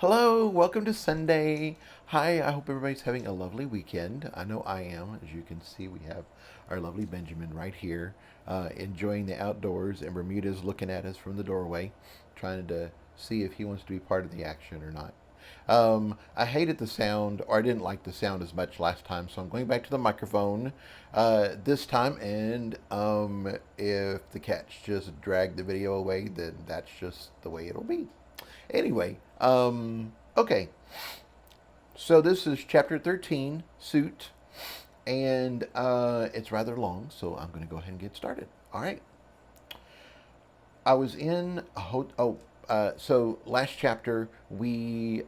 Hello, welcome to Sunday. Hi, I hope everybody's having a lovely weekend. I know I am. As you can see, we have our lovely Benjamin right here, enjoying the outdoors, and Bermuda's looking at us from the doorway, trying to see if he wants to be part of the action or not. I hated the sound, or I didn't like the sound as much last time, so I'm going back to the microphone this time. And if the cats just drag the video away, then that's just the way it'll be. Anyway, okay. So this is chapter 13, Suit, and it's rather long, so I'm going to go ahead and get started. All right. I was in a so last chapter we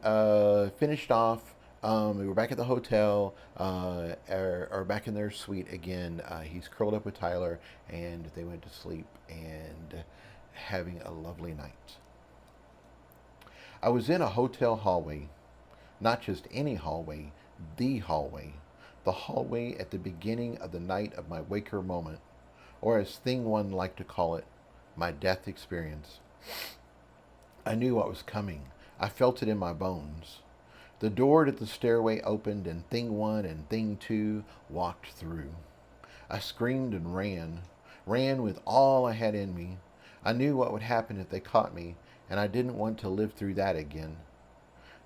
finished off. We were back at the hotel, or back in their suite again. He's curled up with Tyler, and they went to sleep and having a lovely night. I was in a hotel hallway, not just any hallway, the hallway. The hallway at the beginning of the night of my waker moment, or as Thing One liked to call it, my death experience. I knew what was coming. I felt it in my bones. The door to the stairway opened, and Thing One and Thing Two walked through. I screamed and ran with all I had in me. I knew what would happen if they caught me, and I didn't want to live through that again.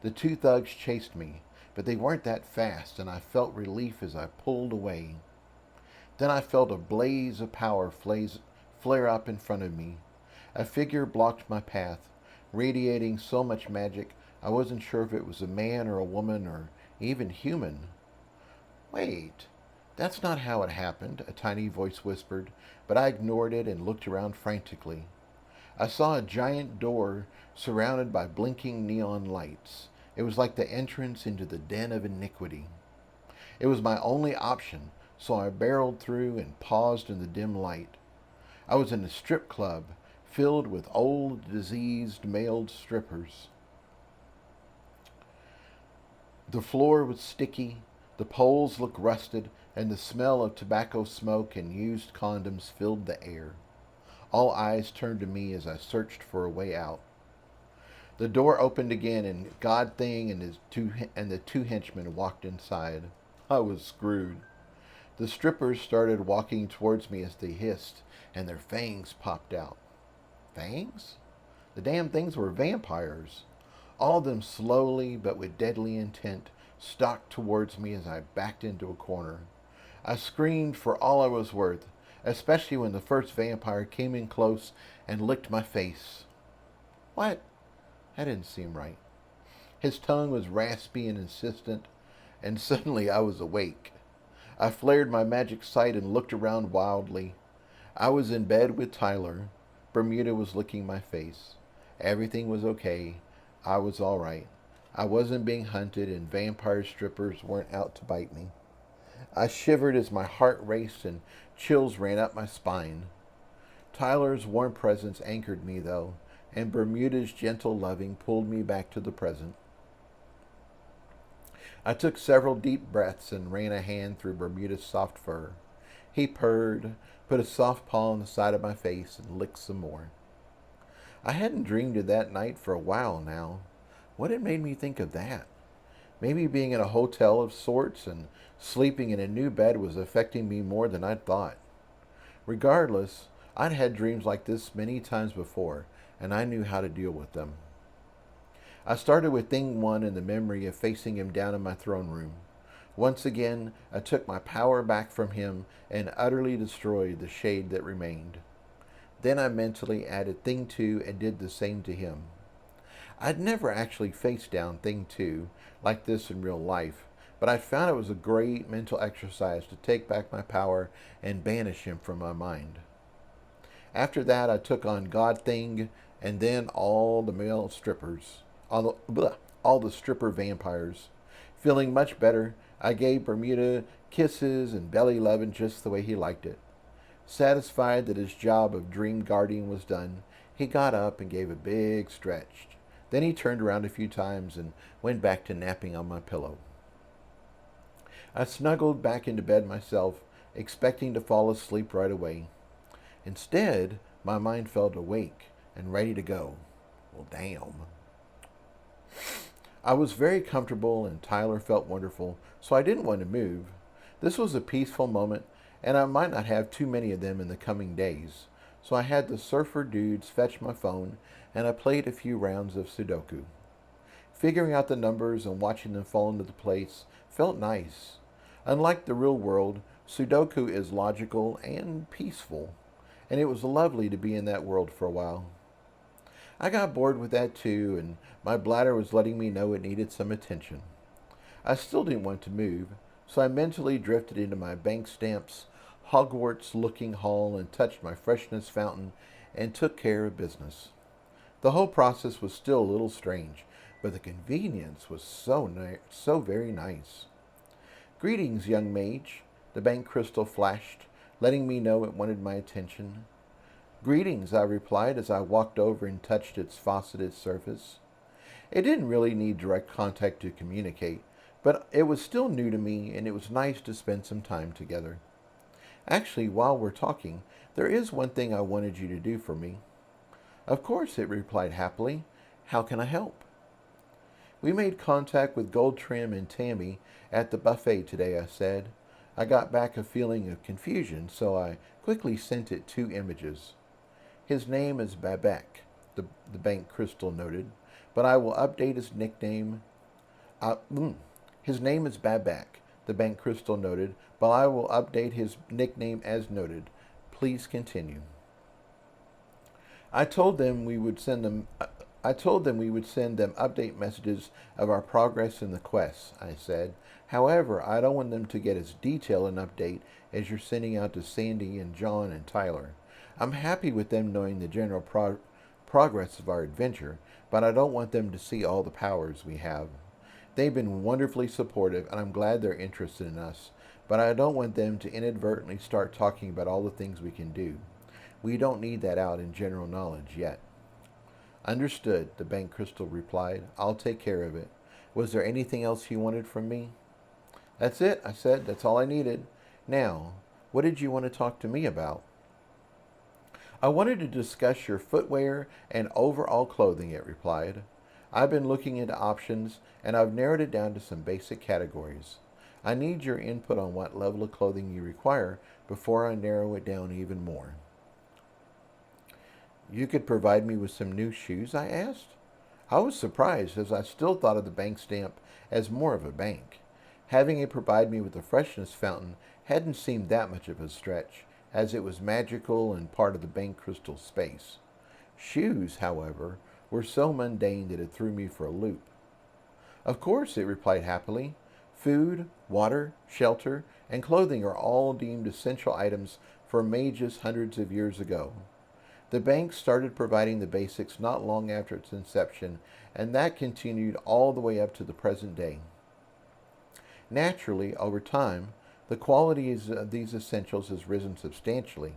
The two thugs chased me, but they weren't that fast, and I felt relief as I pulled away. Then I felt a blaze of power flare up in front of me. A figure blocked my path, radiating so much magic I wasn't sure if it was a man or a woman or even human. Wait, that's not how it happened, a tiny voice whispered, but I ignored it and looked around frantically. I saw a giant door surrounded by blinking neon lights. It was like the entrance into the den of iniquity. It was my only option, so I barreled through and paused in the dim light. I was in a strip club filled with old, diseased male strippers. The floor was sticky, the poles looked rusted, and the smell of tobacco smoke and used condoms filled the air. All eyes turned to me as I searched for a way out. The door opened again, and God Thing and the two henchmen walked inside. I was screwed. The strippers started walking towards me as they hissed, and their fangs popped out. Fangs? The damn things were vampires. All of them slowly, but with deadly intent, stalked towards me as I backed into a corner. I screamed for all I was worth, especially when the first vampire came in close and licked my face. What? That didn't seem right. His tongue was raspy and insistent, and suddenly I was awake. I flared my magic sight and looked around wildly. I was in bed with Tyler. Bermuda was licking my face. Everything was okay. I was all right. I wasn't being hunted, and vampire strippers weren't out to bite me. I shivered as my heart raced and chills ran up my spine. Tyler's warm presence anchored me, though, and Bermuda's gentle loving pulled me back to the present. I took several deep breaths and ran a hand through Bermuda's soft fur. He purred, put a soft paw on the side of my face, and licked some more. I hadn't dreamed of that night for a while now. What had made me think of that? Maybe being in a hotel of sorts and sleeping in a new bed was affecting me more than I'd thought. Regardless, I'd had dreams like this many times before, and I knew how to deal with them. I started with Thing One and the memory of facing him down in my throne room. Once again, I took my power back from him and utterly destroyed the shade that remained. Then I mentally added Thing Two and did the same to him. I'd never actually faced down Thing Two like this in real life, but I found it was a great mental exercise to take back my power and banish him from my mind. After that, I took on God Thing and then all the male strippers, all the stripper vampires. Feeling much better, I gave Bermuda kisses and belly loving just the way he liked it. Satisfied that his job of dream guardian was done, he got up and gave a big stretch. Then he turned around a few times and went back to napping on my pillow. I snuggled back into bed myself, expecting to fall asleep right away. Instead, my mind felt awake and ready to go. Well, damn. I was very comfortable and Tyler felt wonderful, so I didn't want to move. This was a peaceful moment, and I might not have too many of them in the coming days. So I had the surfer dudes fetch my phone, and I played a few rounds of Sudoku. Figuring out the numbers and watching them fall into place felt nice. Unlike the real world, Sudoku is logical and peaceful, and it was lovely to be in that world for a while. I got bored with that too, and my bladder was letting me know it needed some attention. I still didn't want to move, so I mentally drifted into my bank stamps, Hogwarts looking hall and touched my freshness fountain and took care of business. The whole process was still a little strange, but the convenience was so very nice. Greetings, young mage, the bank crystal flashed, letting me know it wanted my attention. Greetings, I replied as I walked over and touched its faceted surface. It didn't really need direct contact to communicate, but it was still new to me and it was nice to spend some time together. Actually, while we're talking, there is one thing I wanted you to do for me. Of course, it replied happily. How can I help? We made contact with Goldtrim and Tammy at the buffet today, I said. I got back a feeling of confusion, so I quickly sent it 2 images. His name is Babek, the bank crystal noted, but I will update his nickname. His name is Babak, the bank crystal noted, but I will update his nickname as noted. Please continue. I told them we would send them update messages of our progress in the quest, I said. However, I don't want them to get as detailed an update as you're sending out to Sandy and John and Tyler. I'm happy with them knowing the general progress of our adventure, but I don't want them to see all the powers we have. They've been wonderfully supportive, and I'm glad they're interested in us, but I don't want them to inadvertently start talking about all the things we can do. We don't need that out in general knowledge yet. Understood, the bank crystal replied. I'll take care of it. Was there anything else you wanted from me? That's it, I said. That's all I needed. Now, what did you want to talk to me about? I wanted to discuss your footwear and overall clothing, it replied. I've been looking into options, and I've narrowed it down to some basic categories. I need your input on what level of clothing you require before I narrow it down even more. You could provide me with some new shoes, I asked. I was surprised, as I still thought of the bank stamp as more of a bank. Having it provide me with a freshness fountain hadn't seemed that much of a stretch, as it was magical and part of the bank crystal space. Shoes, however, were so mundane that it threw me for a loop. Of course, it replied happily. Food, water, shelter, and clothing are all deemed essential items for mages hundreds of years ago. The bank started providing the basics not long after its inception, and that continued all the way up to the present day. Naturally, over time, the quality of these essentials has risen substantially.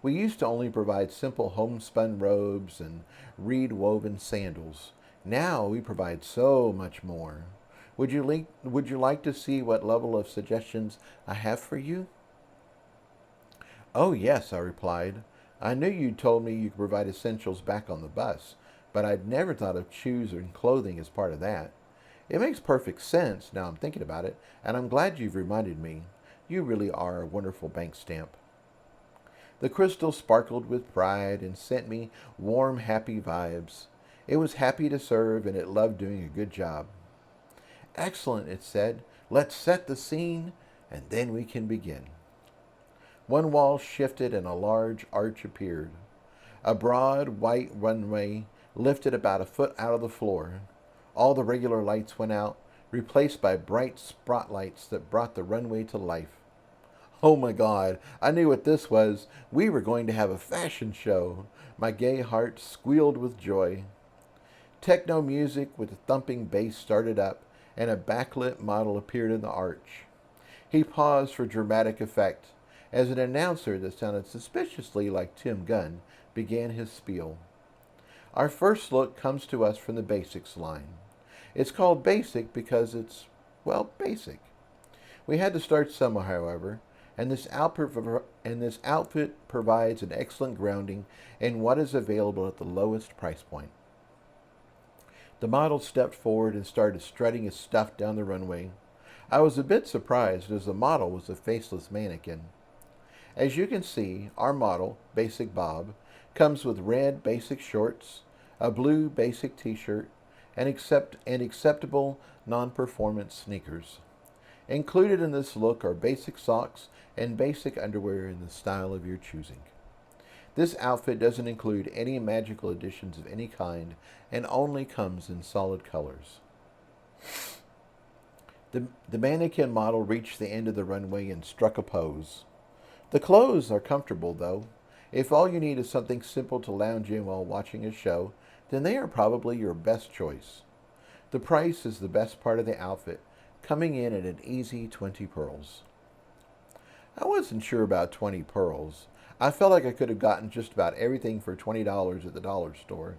We used to only provide simple homespun robes and reed-woven sandals. Now we provide so much more. Would you like to see what level of suggestions I have for you? Oh, yes, I replied. I knew you'd told me you could provide essentials back on the bus, but I'd never thought of shoes and clothing as part of that. It makes perfect sense, now I'm thinking about it, and I'm glad you've reminded me. You really are a wonderful bank stamp. The crystal sparkled with pride and sent me warm, happy vibes. It was happy to serve, and it loved doing a good job. Excellent, it said. Let's set the scene, and then we can begin. One wall shifted and a large arch appeared. A broad, white runway lifted about a foot out of the floor. All the regular lights went out, replaced by bright spotlights that brought the runway to life. Oh my God, I knew what this was. We were going to have a fashion show. My gay heart squealed with joy. Techno music with a thumping bass started up, and a backlit model appeared in the arch. He paused for dramatic effect, as an announcer that sounded suspiciously like Tim Gunn began his spiel. Our first look comes to us from the basics line. It's called basic because it's, well, basic. We had to start somewhere, however, and this outfit provides an excellent grounding in what is available at the lowest price point. The model stepped forward and started strutting his stuff down the runway. I was a bit surprised as the model was a faceless mannequin. As you can see, our model, Basic Bob, comes with red basic shorts, a blue basic t-shirt, and acceptable non-performance sneakers. Included in this look are basic socks and basic underwear in the style of your choosing. This outfit doesn't include any magical additions of any kind and only comes in solid colors. The mannequin model reached the end of the runway and struck a pose. The clothes are comfortable, though. If all you need is something simple to lounge in while watching a show, then they are probably your best choice. The price is the best part of the outfit, coming in at an easy 20 pearls. I wasn't sure about 20 pearls. I felt like I could have gotten just about everything for $20 at the dollar store.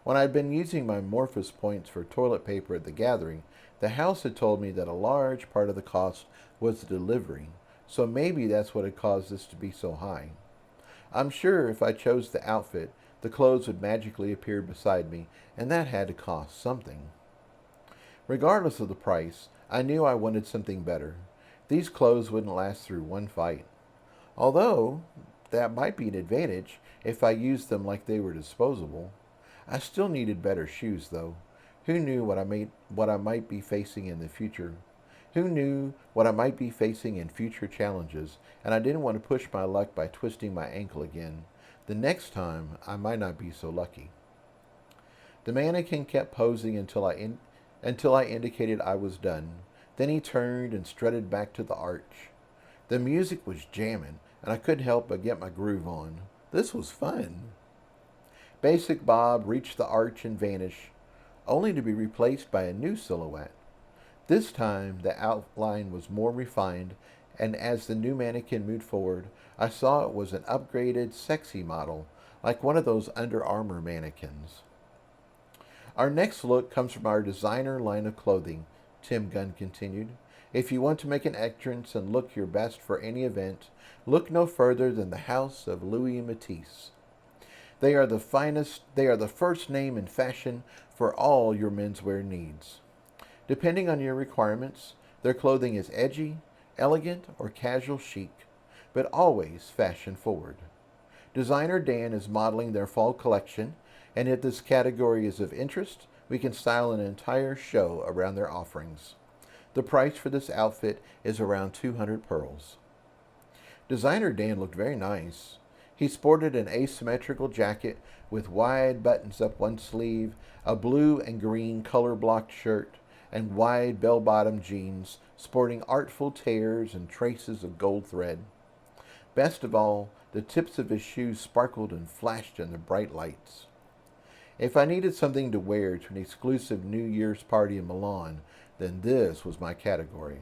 When I'd been using my Morphus points for toilet paper at the gathering, the house had told me that a large part of the cost was the delivery, so maybe that's what had caused this to be so high. I'm sure if I chose the outfit, the clothes would magically appear beside me, and that had to cost something. Regardless of the price, I knew I wanted something better. These clothes wouldn't last through one fight. Although, that might be an advantage if I used them like they were disposable. I still needed better shoes, though. Who knew what I might be facing in the future? Who knew what I might be facing in future challenges, and I didn't want to push my luck by twisting my ankle again. The next time, I might not be so lucky. The mannequin kept posing until I indicated I was done. Then he turned and strutted back to the arch. The music was jamming, and I couldn't help but get my groove on. This was fun. Basic Bob reached the arch and vanished, only to be replaced by a new silhouette. This time, the outline was more refined, and as the new mannequin moved forward, I saw it was an upgraded, sexy model, like one of those Under Armour mannequins. Our next look comes from our designer line of clothing, Tim Gunn continued. If you want to make an entrance and look your best for any event, look no further than the house of Louis Matisse. They are the first name in fashion for all your menswear needs. Depending on your requirements, their clothing is edgy, elegant, or casual chic, but always fashion forward. Designer Dan is modeling their fall collection, and if this category is of interest, we can style an entire show around their offerings. The price for this outfit is around 200 pearls. Designer Dan looked very nice. He sported an asymmetrical jacket with wide buttons up one sleeve, a blue and green color-blocked shirt, and wide bell-bottom jeans sporting artful tears and traces of gold thread. Best of all, the tips of his shoes sparkled and flashed in the bright lights. If I needed something to wear to an exclusive New Year's party in Milan, then this was my category.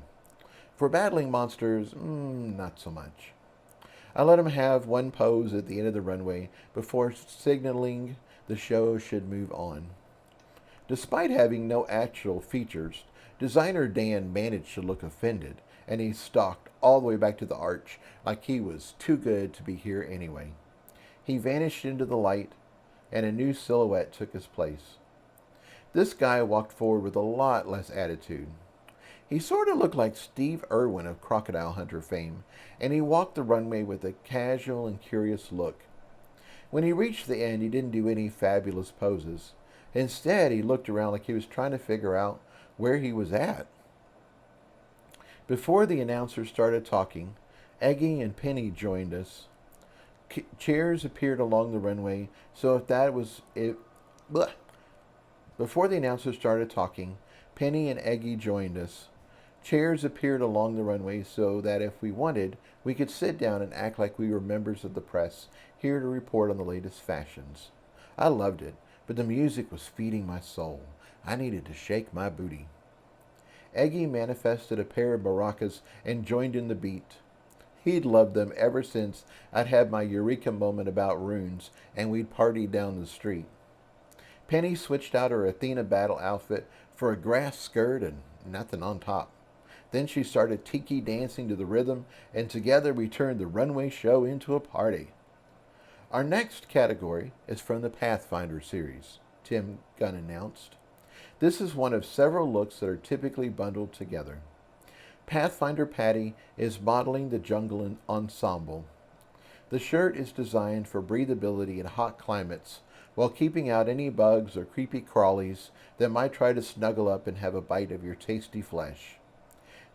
For battling monsters, not so much. I let him have one pose at the end of the runway before signaling the show should move on. Despite having no actual features, designer Dan managed to look offended, and he stalked all the way back to the arch like he was too good to be here anyway. He vanished into the light, and a new silhouette took his place. This guy walked forward with a lot less attitude. He sort of looked like Steve Irwin of Crocodile Hunter fame, and he walked the runway with a casual and curious look. When he reached the end, he didn't do any fabulous poses. Instead, he looked around like he was trying to figure out where he was at. Before the announcers started talking, Eggy and Penny joined us. Chairs appeared along the runway, so if that was it. Bleh. Before the announcers started talking, Penny and Eggy joined us. Chairs appeared along the runway so that if we wanted, we could sit down and act like we were members of the press, here to report on the latest fashions. I loved it, but the music was feeding my soul. I needed to shake my booty. Eggy manifested a pair of maracas and joined in the beat. He'd loved them ever since I'd had my eureka moment about runes and we'd partied down the street. Penny switched out her Athena battle outfit for a grass skirt and nothing on top. Then she started tiki dancing to the rhythm, and together we turned the runway show into a party. Our next category is from the Pathfinder series, Tim Gunn announced. This is one of several looks that are typically bundled together. Pathfinder Patty is modeling the jungle ensemble. The shirt is designed for breathability in hot climates while keeping out any bugs or creepy crawlies that might try to snuggle up and have a bite of your tasty flesh.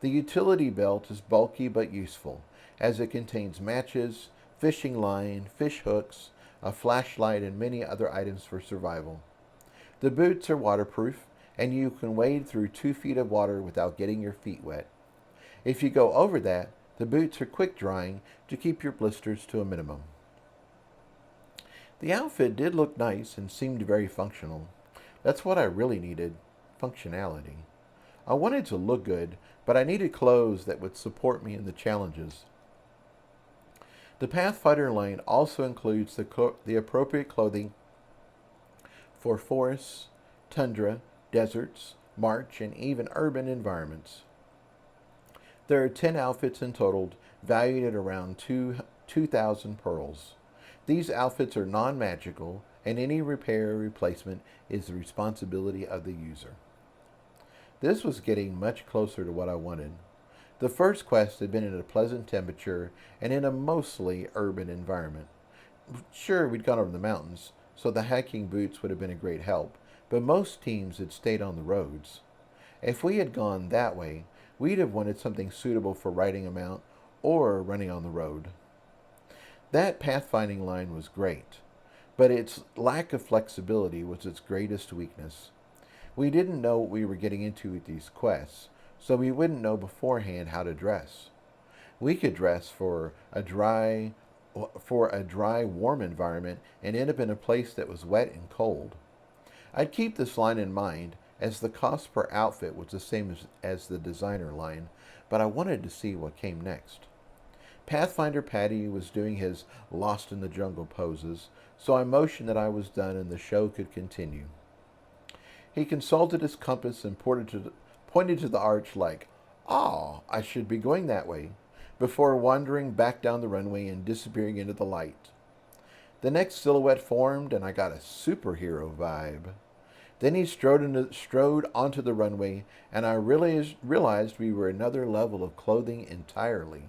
The utility belt is bulky but useful, as it contains matches, fishing line, fish hooks, a flashlight, and many other items for survival. The boots are waterproof, and you can wade through 2 feet of water without getting your feet wet. If you go over that, the boots are quick drying to keep your blisters to a minimum. The outfit did look nice and seemed very functional. That's what I really needed, functionality. I wanted to look good, but I needed clothes that would support me in the challenges. The Pathfinder line also includes the appropriate clothing for forests, tundra, deserts, march, and even urban environments. There are 10 outfits in total, valued at around 2,000 pearls. These outfits are non-magical, and any repair or replacement is the responsibility of the user. This was getting much closer to what I wanted. The first quest had been at a pleasant temperature and in a mostly urban environment. Sure, we'd gone over the mountains, so the hiking boots would have been a great help, but most teams had stayed on the roads. If we had gone that way, we'd have wanted something suitable for riding a mount or running on the road. That pathfinding line was great, but its lack of flexibility was its greatest weakness. We didn't know what we were getting into with these quests, so we wouldn't know beforehand how to dress. We could dress for a dry, warm environment and end up in a place that was wet and cold. I'd keep this line in mind, as the cost per outfit was the same as the designer line, but I wanted to see what came next. Pathfinder Patty was doing his lost in the jungle poses, so I motioned that I was done and the show could continue. He consulted his compass and pointed to the arch like, "Ah, I should be going that way," before wandering back down the runway and disappearing into the light. The next silhouette formed, and I got a superhero vibe. Then he strode onto the runway, and I realized we were another level of clothing entirely.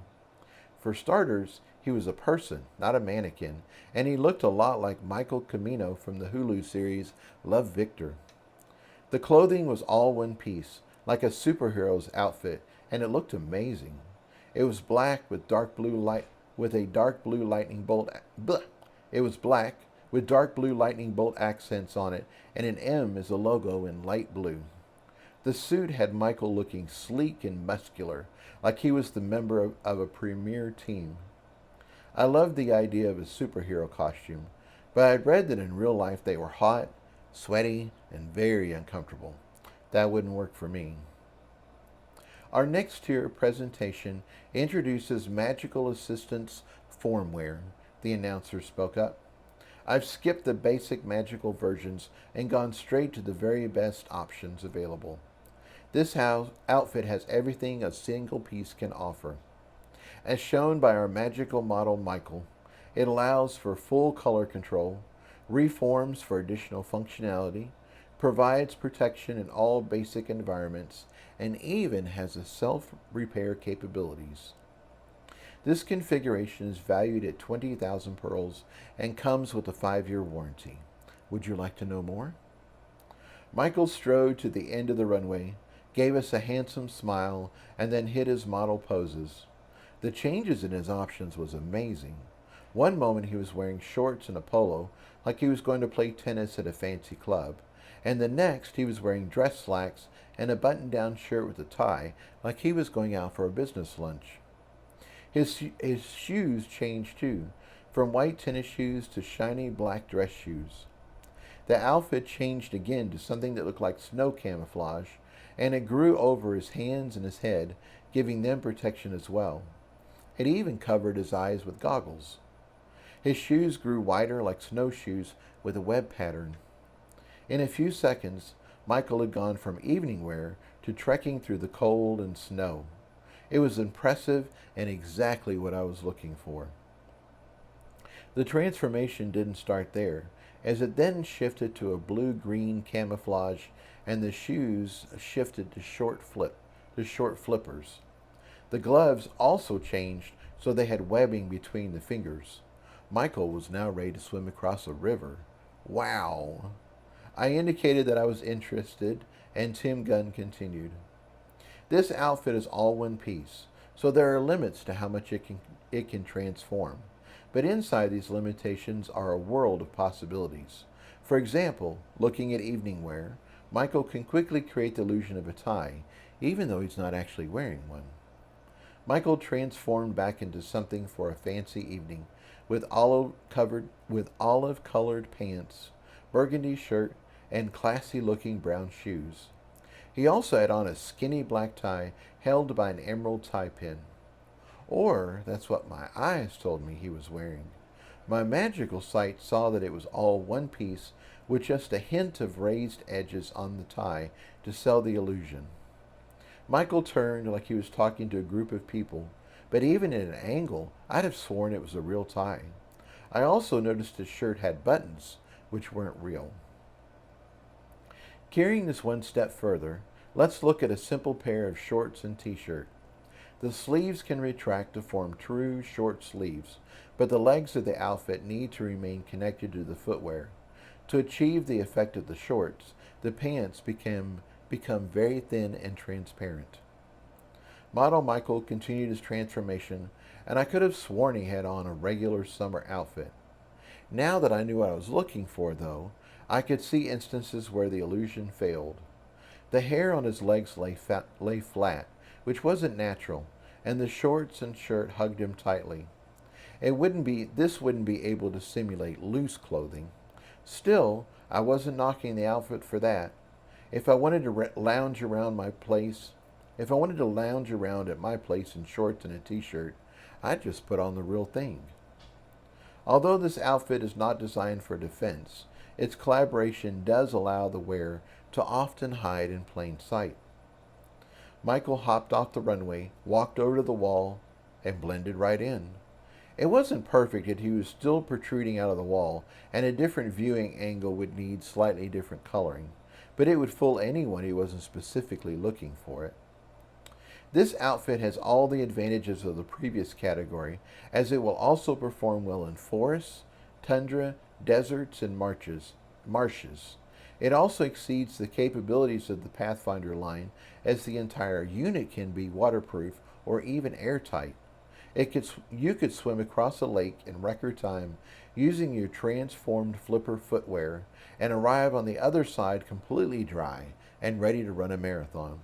For starters, he was a person, not a mannequin, and he looked a lot like Michael Cimino from the Hulu series Love, Victor. The clothing was all one piece, like a superhero's outfit, and it looked amazing. It was black with a dark blue lightning bolt. It was black with dark blue lightning bolt accents on it, and an M as a logo in light blue. The suit had Michael looking sleek and muscular, like he was the member of a premier team. I loved the idea of a superhero costume, but I'd read that in real life they were hot, sweaty, and very uncomfortable. That wouldn't work for me. Our next tier presentation introduces Magical Assistance Formwear, the announcer spoke up. I've skipped the basic magical versions and gone straight to the very best options available. This outfit has everything a single piece can offer. As shown by our magical model Michael, it allows for full color control, reforms for additional functionality, provides protection in all basic environments, and even has a self-repair capabilities. This configuration is valued at 20,000 pearls and comes with a 5-year warranty. Would you like to know more? Michael strode to the end of the runway, gave us a handsome smile, and then hit his model poses. The changes in his options was amazing. One moment he was wearing shorts and a polo, like he was going to play tennis at a fancy club, and the next he was wearing dress slacks and a button-down shirt with a tie, like he was going out for a business lunch. His shoes changed too, from white tennis shoes to shiny black dress shoes. The outfit changed again to something that looked like snow camouflage, and it grew over his hands and his head, giving them protection as well. It even covered his eyes with goggles. His shoes grew wider like snowshoes with a web pattern. In a few seconds, Michael had gone from evening wear to trekking through the cold and snow. It was impressive and exactly what I was looking for. The transformation didn't start there, as it then shifted to a blue-green camouflage and the shoes shifted to short flippers. The gloves also changed so they had webbing between the fingers. Michael was now ready to swim across a river. Wow! I indicated that I was interested, and Tim Gunn continued. This outfit is all one piece, so there are limits to how much it can transform. But inside these limitations are a world of possibilities. For example, looking at evening wear, Michael can quickly create the illusion of a tie, even though he's not actually wearing one. Michael transformed back into something for a fancy evening, with olive colored pants, burgundy shirt, and classy looking brown shoes. He also had on a skinny black tie held by an emerald tie pin. Or that's what my eyes told me he was wearing. My magical sight saw that it was all one piece with just a hint of raised edges on the tie to sell the illusion. Michael turned like he was talking to a group of people, but even at an angle, I'd have sworn it was a real tie. I also noticed his shirt had buttons, which weren't real. Carrying this one step further, let's look at a simple pair of shorts and t-shirt. The sleeves can retract to form true short sleeves, but the legs of the outfit need to remain connected to the footwear. To achieve the effect of the shorts, the pants become very thin and transparent. Model Michael continued his transformation, and I could have sworn he had on a regular summer outfit. Now that I knew what I was looking for, though, I could see instances where the illusion failed. The hair on his legs lay flat, which wasn't natural, and the shorts and shirt hugged him tightly. This wouldn't be able to simulate loose clothing. Still, I wasn't knocking the outfit for that. If I wanted to lounge around at my place in shorts and a t-shirt, I'd just put on the real thing. Although this outfit is not designed for defense, its collaboration does allow the wearer to often hide in plain sight. Michael hopped off the runway, walked over to the wall, and blended right in. It wasn't perfect, yet he was still protruding out of the wall, and a different viewing angle would need slightly different coloring, but it would fool anyone who wasn't specifically looking for it. This outfit has all the advantages of the previous category, as it will also perform well in forests, tundra, deserts, and marshes. It also exceeds the capabilities of the Pathfinder line, as the entire unit can be waterproof or even airtight. You could swim across a lake in record time using your transformed flipper footwear and arrive on the other side completely dry and ready to run a marathon.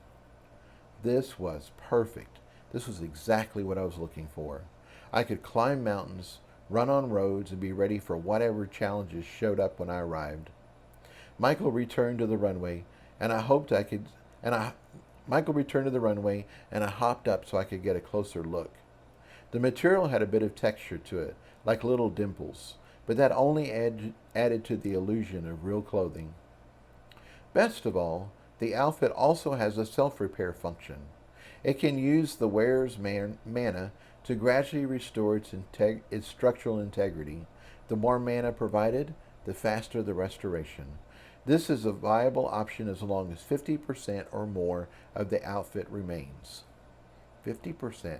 This was perfect. This was exactly what I was looking for. I could climb mountains, run on roads, and be ready for whatever challenges showed up when I arrived. Michael returned to the runway, and I hoped I could and I Michael returned to the runway and I hopped up so I could get a closer look. The material had a bit of texture to it, like little dimples, but that only added to the illusion of real clothing. Best of all, the outfit also has a self-repair function. It can use the wearer's mana to gradually restore its structural integrity. The more mana provided, the faster the restoration. This is a viable option as long as 50% or more of the outfit remains. 50%.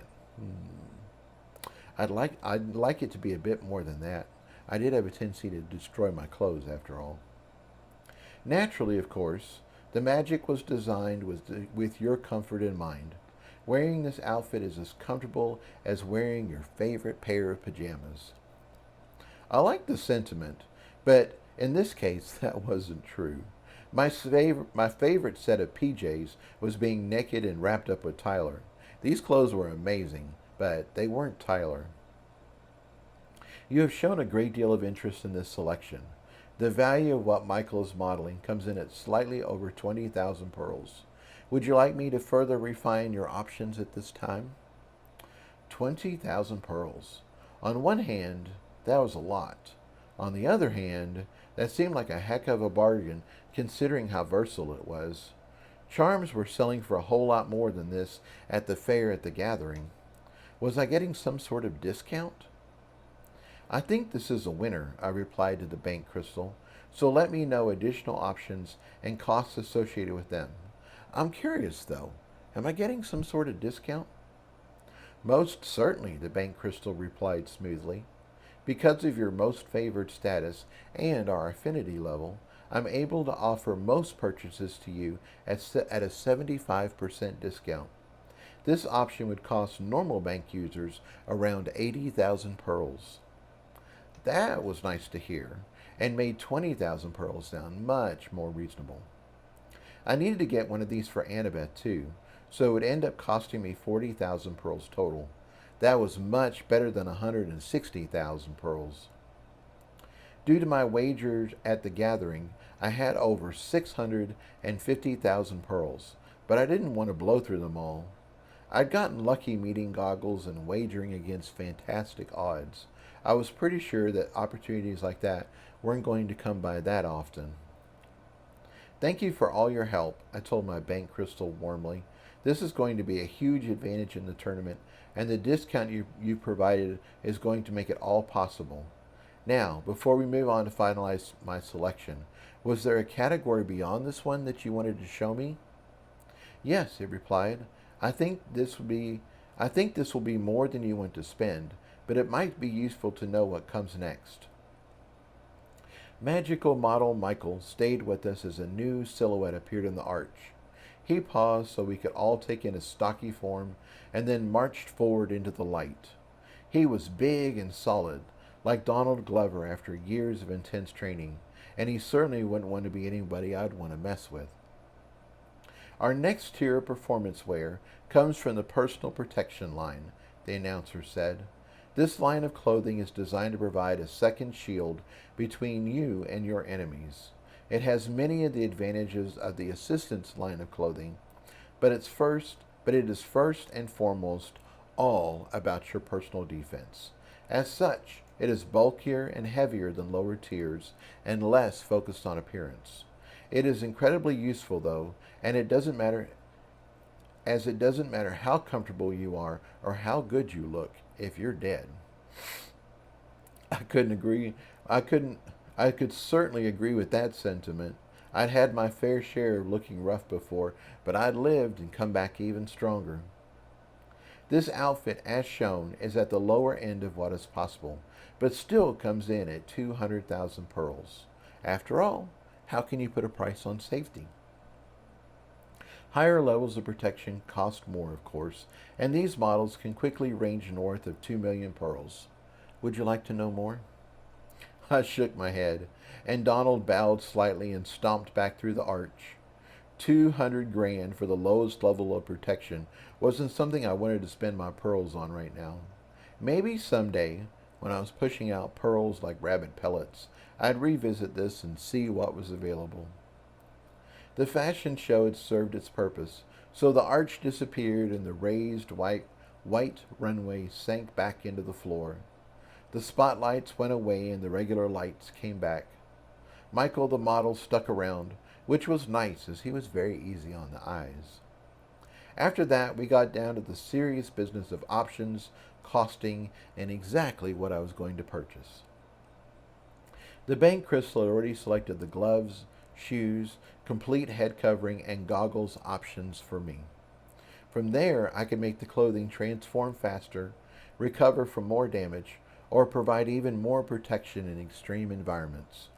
I'd like it to be a bit more than that. I did have a tendency to destroy my clothes after all. Naturally, of course, the magic was designed with your comfort in mind. Wearing this outfit is as comfortable as wearing your favorite pair of pajamas. I like the sentiment, but in this case, that wasn't true. My favorite set of PJs was being naked and wrapped up with Tyler. These clothes were amazing, but they weren't Tyler. You have shown a great deal of interest in this selection. The value of what Michael is modeling comes in at slightly over 20,000 pearls. Would you like me to further refine your options at this time? 20,000 pearls. On one hand, that was a lot. On the other hand, that seemed like a heck of a bargain considering how versatile it was. Charms were selling for a whole lot more than this at the fair at the gathering. Was I getting some sort of discount? I think this is a winner, I replied to the bank crystal. So let me know additional options and costs associated with them. I'm curious though, am I getting some sort of discount? Most certainly, the bank crystal replied smoothly. Because of your most favored status and our affinity level, I'm able to offer most purchases to you at a 75% discount. This option would cost normal bank users around 80,000 pearls. That was nice to hear, and made 20,000 pearls sound much more reasonable. I needed to get one of these for Annabeth too, so it would end up costing me 40,000 pearls total. That was much better than 160,000 pearls. Due to my wagers at the gathering, I had over 650,000 pearls, but I didn't want to blow through them all. I'd gotten lucky meeting Goggles and wagering against fantastic odds. I was pretty sure that opportunities like that weren't going to come by that often. Thank you for all your help, I told my bank crystal warmly. This is going to be a huge advantage in the tournament, and the discount you provided is going to make it all possible. Now, before we move on to finalize my selection, was there a category beyond this one that you wanted to show me? Yes, it replied. I think this will be I think this will be more than you want to spend, but it might be useful to know what comes next. Magical model Michael stayed with us as a new silhouette appeared in the arch. He paused so we could all take in his stocky form and then marched forward into the light. He was big and solid, like Donald Glover after years of intense training, and he certainly wouldn't want to be anybody I'd want to mess with. Our next tier of performance wear comes from the personal protection line, the announcer said. This line of clothing is designed to provide a second shield between you and your enemies. It has many of the advantages of the assistance line of clothing, but it is first and foremost all about your personal defense. As such, it is bulkier and heavier than lower tiers and less focused on appearance. It is incredibly useful though, and it doesn't matter how comfortable you are or how good you look if you're dead. I couldn't agree. I could certainly agree with that sentiment. I'd had my fair share of looking rough before, but I'd lived and come back even stronger. This outfit, as shown, is at the lower end of what is possible, but still comes in at 200,000 pearls. After all, how can you put a price on safety? Higher levels of protection cost more, of course, and these models can quickly range north of 2 million pearls. Would you like to know more? I shook my head, and Donald bowed slightly and stomped back through the arch. 200 grand for the lowest level of protection wasn't something I wanted to spend my pearls on right now. Maybe someday, when I was pushing out pearls like rabbit pellets, I'd revisit this and see what was available. The fashion show had served its purpose, so the arch disappeared and the raised white runway sank back into the floor. The spotlights went away and the regular lights came back. Michael the model stuck around, which was nice as he was very easy on the eyes. After that, we got down to the serious business of options, costing, and exactly what I was going to purchase. The bank crystal had already selected the gloves, shoes, complete head covering, and goggles options for me. From there, I could make the clothing transform faster, recover from more damage, or provide even more protection in extreme environments.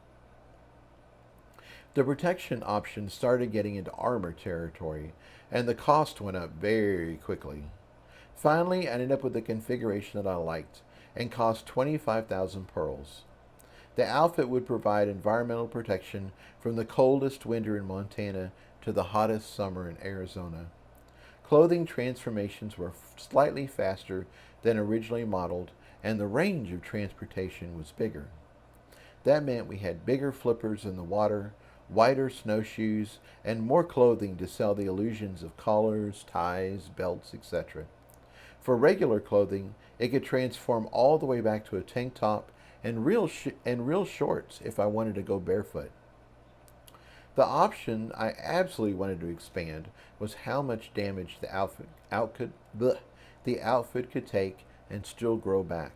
The protection option started getting into armor territory, and the cost went up very quickly. Finally, I ended up with a configuration that I liked, and cost 25,000 pearls. The outfit would provide environmental protection from the coldest winter in Montana to the hottest summer in Arizona. Clothing transformations were slightly faster than originally modeled, and the range of transportation was bigger. That meant we had bigger flippers in the water, wider snowshoes, and more clothing to sell the illusions of collars, ties, belts, etc. For regular clothing, it could transform all the way back to a tank top and real shorts if I wanted to go barefoot. The option I absolutely wanted to expand was how much damage the outfit could take and still grow back.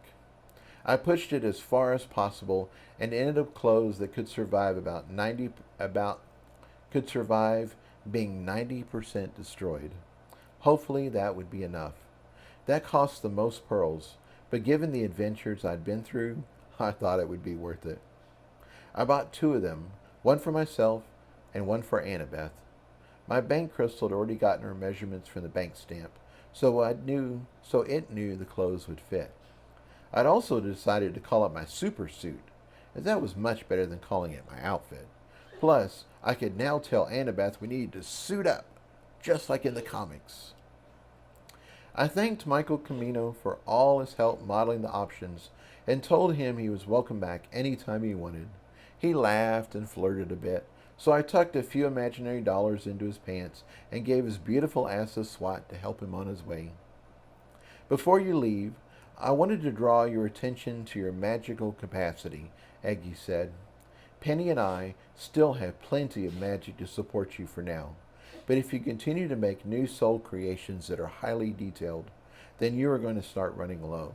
I pushed it as far as possible and ended up clothes that could survive about could survive being 90% destroyed. Hopefully that would be enough. That cost the most pearls, but given the adventures I'd been through, I thought it would be worth it. I bought two of them, one for myself and one for Annabeth. My bank crystal had already gotten her measurements from the bank stamp, so it knew the clothes would fit. I'd also decided to call it my super suit, as that was much better than calling it my outfit. Plus, I could now tell Annabeth we needed to suit up, just like in the comics. I thanked Michael Camino for all his help modeling the options and told him he was welcome back any time he wanted. He laughed and flirted a bit, so I tucked a few imaginary dollars into his pants and gave his beautiful ass a swat to help him on his way. Before you leave, I wanted to draw your attention to your magical capacity, Eggy said. Penny and I still have plenty of magic to support you for now, but if you continue to make new soul creations that are highly detailed, then you are going to start running low.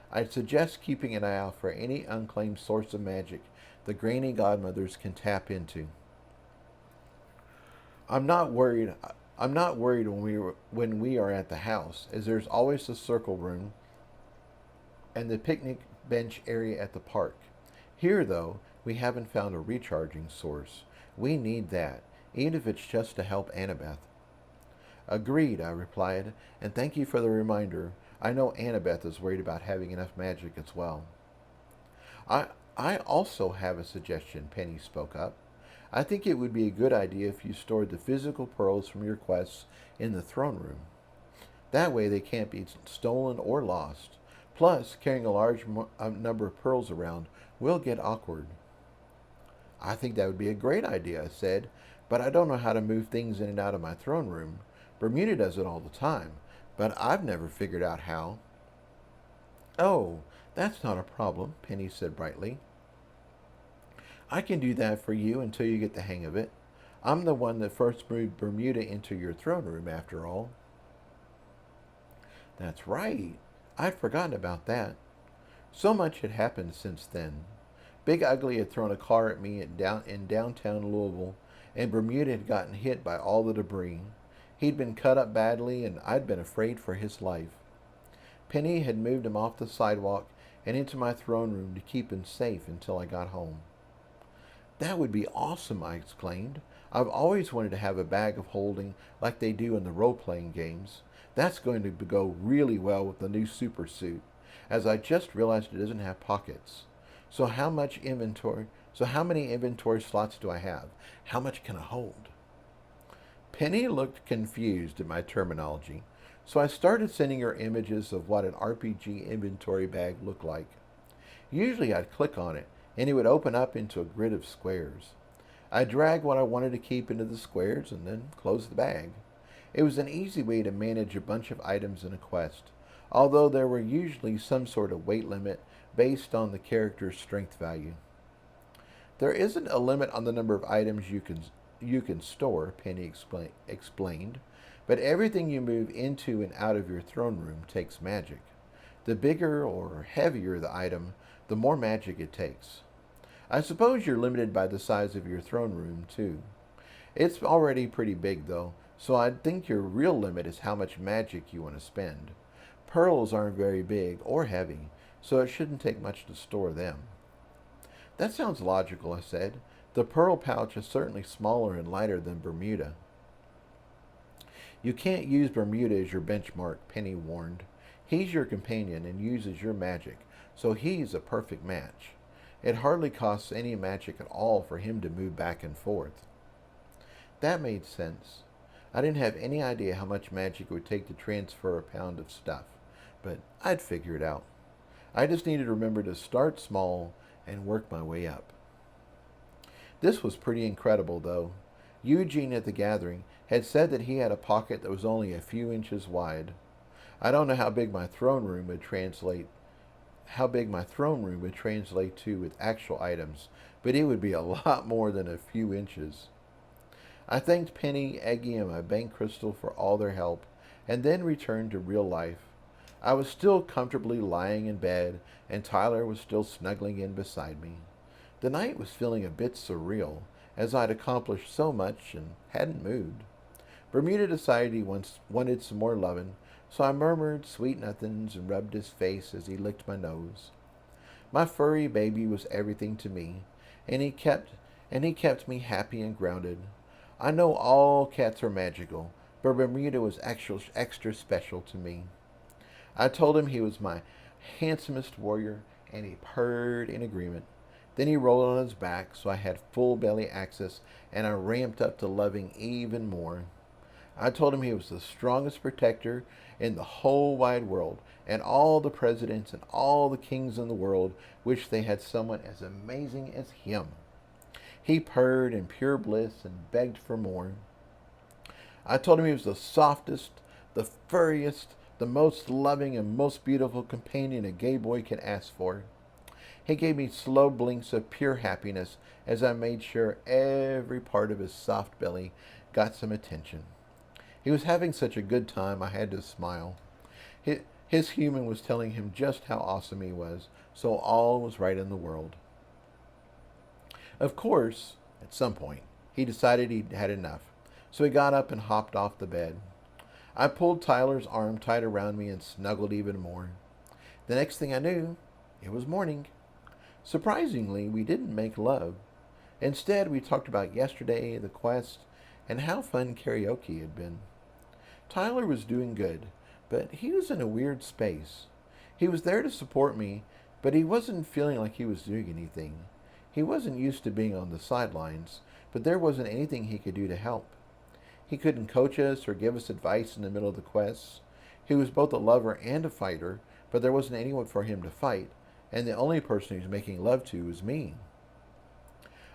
I'd suggest keeping an eye out for any unclaimed source of magic the Granny Godmothers can tap into. I'm not worried. I'm not worried when we are at the house, as there's always the circle room and the picnic bench area at the park. Here, though, we haven't found a recharging source. We need that, even if it's just to help Annabeth. Agreed, I replied, and thank you for the reminder. I know Annabeth is worried about having enough magic as well. I, I also have a suggestion, Penny spoke up. I think it would be a good idea if you stored the physical pearls from your quests in the throne room. That way they can't be stolen or lost. Plus, carrying a large number of pearls around will get awkward. I think that would be a great idea, I said, but I don't know how to move things in and out of my throne room. Bermuda does it all the time, but I've never figured out how. Oh, that's not a problem, Penny said brightly. I can do that for you until you get the hang of it. I'm the one that first moved Bermuda into your throne room, after all. That's right. I'd forgotten about that. So much had happened since then. Big Ugly had thrown a car at me in downtown Louisville, and Bermuda had gotten hit by all the debris. He'd been cut up badly, and I'd been afraid for his life. Penny had moved him off the sidewalk and into my throne room to keep him safe until I got home. That would be awesome, I exclaimed. I've always wanted to have a bag of holding like they do in the role-playing games. That's going to go really well with the new super suit, as I just realized it doesn't have pockets. So how many inventory slots do I have? How much can I hold? Penny looked confused at my terminology, so I started sending her images of what an RPG inventory bag looked like. Usually I'd click on it, and it would open up into a grid of squares. I'd drag what I wanted to keep into the squares and then close the bag. It was an easy way to manage a bunch of items in a quest, although there were usually some sort of weight limit based on the character's strength value. There isn't a limit on the number of items you can store, Penny explained, but everything you move into and out of your throne room takes magic. The bigger or heavier the item, the more magic it takes. I suppose you're limited by the size of your throne room, too. It's already pretty big, though, so I think your real limit is how much magic you want to spend. Pearls aren't very big or heavy, so it shouldn't take much to store them. That sounds logical, I said. The pearl pouch is certainly smaller and lighter than Bermuda. You can't use Bermuda as your benchmark, Penny warned. He's your companion and uses your magic, so he's a perfect match. It hardly costs any magic at all for him to move back and forth. That made sense. I didn't have any idea how much magic it would take to transfer a pound of stuff, but I'd figure it out. I just needed to remember to start small and work my way up. This was pretty incredible, though. Eugene at the gathering had said that he had a pocket that was only a few inches wide. I don't know how big my throne room would translate to with actual items, but it would be a lot more than a few inches. I thanked Penny, Eggy, and my bank crystal for all their help, and then returned to real life. I was still comfortably lying in bed, and Tyler was still snuggling in beside me. The night was feeling a bit surreal, as I'd accomplished so much and hadn't moved. Bermuda decided he wanted some more lovin', so I murmured sweet nothings and rubbed his face as he licked my nose. My furry baby was everything to me, and he kept me happy and grounded. I know all cats are magical, but Bermuda was extra special to me. I told him he was my handsomest warrior, and he purred in agreement. Then he rolled on his back so I had full belly access, and I ramped up to loving even more. I told him he was the strongest protector in the whole wide world, and all the presidents and all the kings in the world wished they had someone as amazing as him. He purred in pure bliss and begged for more. I told him he was the softest, the furriest, the most loving and most beautiful companion a gay boy could ask for. He gave me slow blinks of pure happiness as I made sure every part of his soft belly got some attention. He was having such a good time I had to smile. His human was telling him just how awesome he was, so all was right in the world. Of course, at some point, he decided he'd had enough, so he got up and hopped off the bed. I pulled Tyler's arm tight around me and snuggled even more. The next thing I knew, it was morning. Surprisingly, we didn't make love. Instead, we talked about yesterday, the quest, and how fun karaoke had been. Tyler was doing good, but he was in a weird space. He was there to support me, but he wasn't feeling like he was doing anything. He wasn't used to being on the sidelines, but there wasn't anything he could do to help. He couldn't coach us or give us advice in the middle of the quests. He was both a lover and a fighter, but there wasn't anyone for him to fight, and the only person he was making love to was me.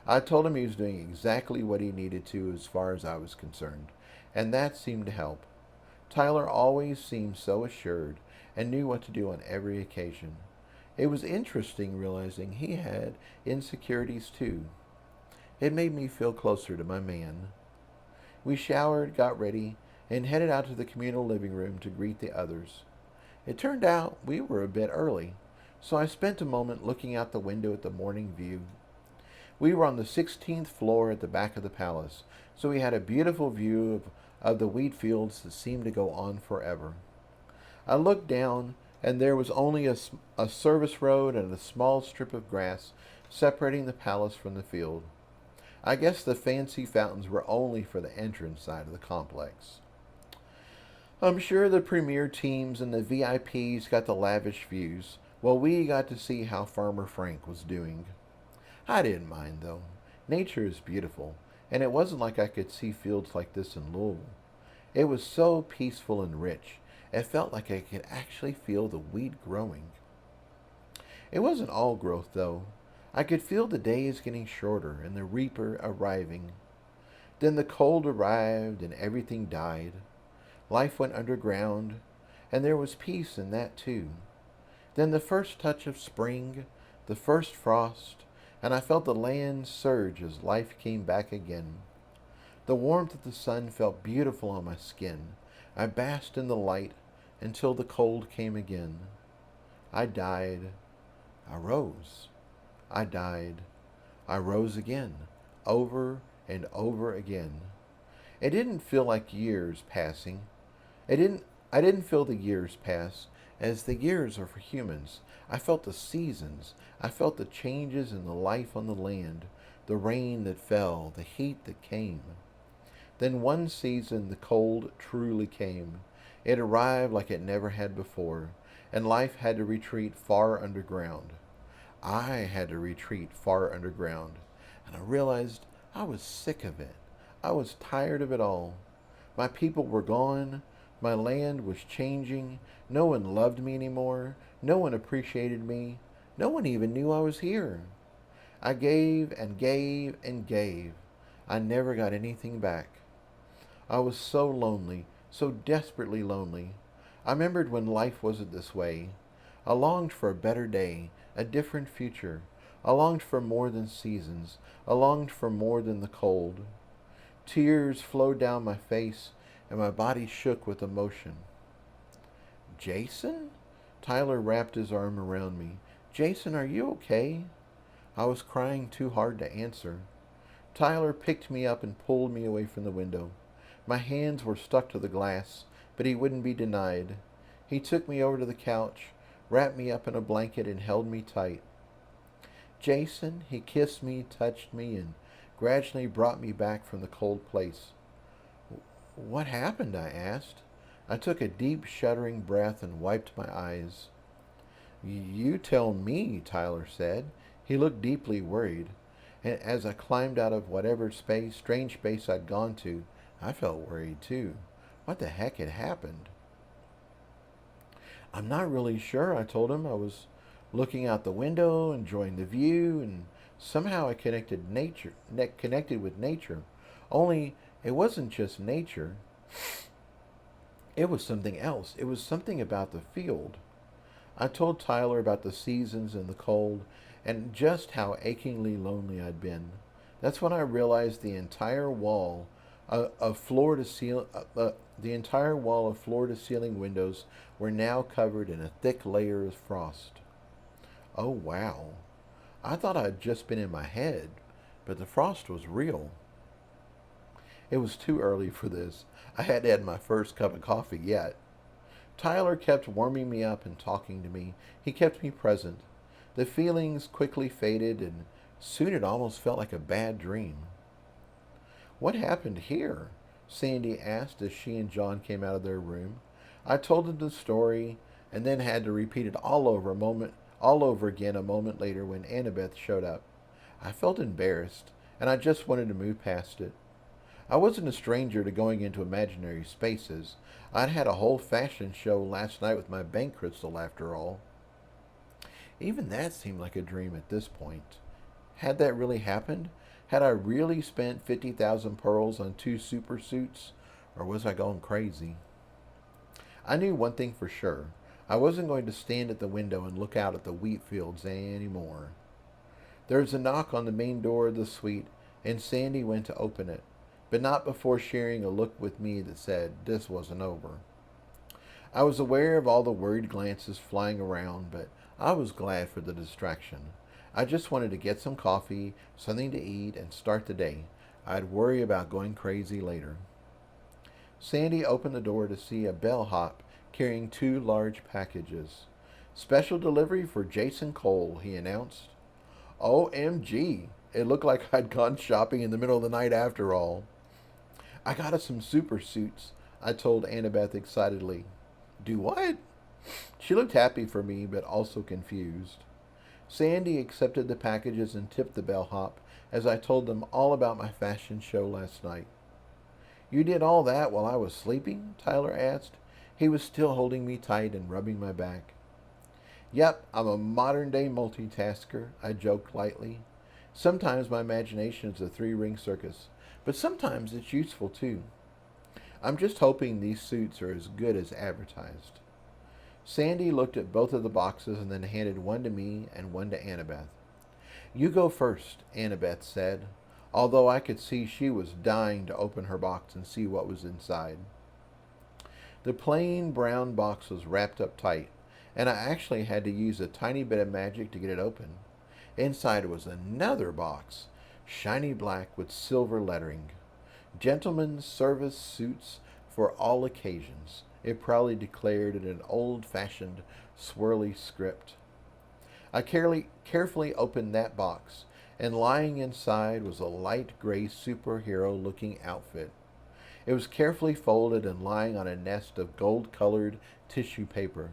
I told him he was doing exactly what he needed to as far as I was concerned, and that seemed to help. Tyler always seemed so assured and knew what to do on every occasion. It was interesting realizing he had insecurities too. It made me feel closer to my man. We showered, got ready, and headed out to the communal living room to greet the others. It turned out we were a bit early, so I spent a moment looking out the window at the morning view. We were on the 16th floor at the back of the palace, so we had a beautiful view of the wheat fields that seemed to go on forever. I looked down, and there was only a service road and a small strip of grass separating the palace from the field. I guess the fancy fountains were only for the entrance side of the complex. I'm sure the premier teams and the VIPs got the lavish views, while we got to see how Farmer Frank was doing. I didn't mind, though. Nature is beautiful, and it wasn't like I could see fields like this in Louisville. It was so peaceful and rich, it felt like I could actually feel the wheat growing. It wasn't all growth, though. I could feel the days getting shorter and the reaper arriving. Then the cold arrived and everything died. Life went underground, and there was peace in that too. Then the first touch of spring, the first frost, and I felt the land surge as life came back again. The warmth of the sun felt beautiful on my skin. I basked in the light until the cold came again. I died. I rose. I died. I rose again, over and over again. It didn't feel like years passing. I didn't feel the years pass, as the years are for humans. I felt the seasons. I felt the changes in the life on the land, the rain that fell, the heat that came. Then one season the cold truly came. It arrived like it never had before, and life had to retreat far underground. I had to retreat far underground, and I realized I was sick of it. I was tired of it all. My people were gone. My land was changing. No one loved me anymore. No one appreciated me. No one even knew I was here. I gave and gave and gave. I never got anything back. I was so lonely, so desperately lonely. I remembered when life wasn't this way. I longed for a better day, a different future. I longed for more than seasons. I longed for more than the cold. Tears flowed down my face, and my body shook with emotion. Jason? Tyler wrapped his arm around me. Jason, are you okay? I was crying too hard to answer. Tyler picked me up and pulled me away from the window. My hands were stuck to the glass, but he wouldn't be denied. He took me over to the couch, wrapped me up in a blanket, and held me tight. Jason, he kissed me, touched me, and gradually brought me back from the cold place. What happened? I asked. I took a deep, shuddering breath and wiped my eyes. You tell me, Tyler said. He looked deeply worried. And as I climbed out of whatever strange space I'd gone to, I felt worried too. What the heck had happened? I'm not really sure, I told him. I was looking out the window, enjoying the view, and somehow I connected with nature. Only it wasn't just nature. It was something else. It was something about the field. I told Tyler about the seasons and the cold, and just how achingly lonely I'd been. That's when I realized the entire wall of floor to ceiling, windows were now covered in a thick layer of frost. Oh wow! I thought I'd just been in my head, but the frost was real. It was too early for this. I hadn't had my first cup of coffee yet. Tyler kept warming me up and talking to me. He kept me present. The feelings quickly faded, and soon it almost felt like a bad dream. What happened here? Sandy asked as she and John came out of their room. I told them the story, and then had to repeat it all over again a moment later when Annabeth showed up. I felt embarrassed, and I just wanted to move past it. I wasn't a stranger to going into imaginary spaces. I'd had a whole fashion show last night with my bank crystal, after all. Even that seemed like a dream at this point. Had that really happened? Had I really spent 50,000 pearls on 2 super suits? Or was I going crazy? I knew one thing for sure. I wasn't going to stand at the window and look out at the wheat fields anymore. There was a knock on the main door of the suite, and Sandy went to open it, but not before sharing a look with me that said this wasn't over. I was aware of all the worried glances flying around, but I was glad for the distraction. I just wanted to get some coffee, something to eat, and start the day. I'd worry about going crazy later. Sandy opened the door to see a bellhop carrying 2 large packages. Special delivery for Jason Cole, he announced. OMG! It looked like I'd gone shopping in the middle of the night after all. I got us some super suits, I told Annabeth excitedly. Do what? She looked happy for me, but also confused. Sandy accepted the packages and tipped the bellhop as I told them all about my fashion show last night. You did all that while I was sleeping? Tyler asked. He was still holding me tight and rubbing my back. Yep, I'm a modern-day multitasker, I joked lightly. Sometimes my imagination is a 3-ring circus, but sometimes it's useful too. I'm just hoping these suits are as good as advertised. Sandy looked at both of the boxes and then handed one to me and one to Annabeth. You go first, Annabeth said, although I could see she was dying to open her box and see what was inside. The plain brown box was wrapped up tight, and I actually had to use a tiny bit of magic to get it open. Inside was another box, shiny black with silver lettering. Gentlemen's service suits for all occasions, it proudly declared in an old-fashioned, swirly script. I carefully opened that box, and lying inside was a light gray superhero-looking outfit. It was carefully folded and lying on a nest of gold-colored tissue paper.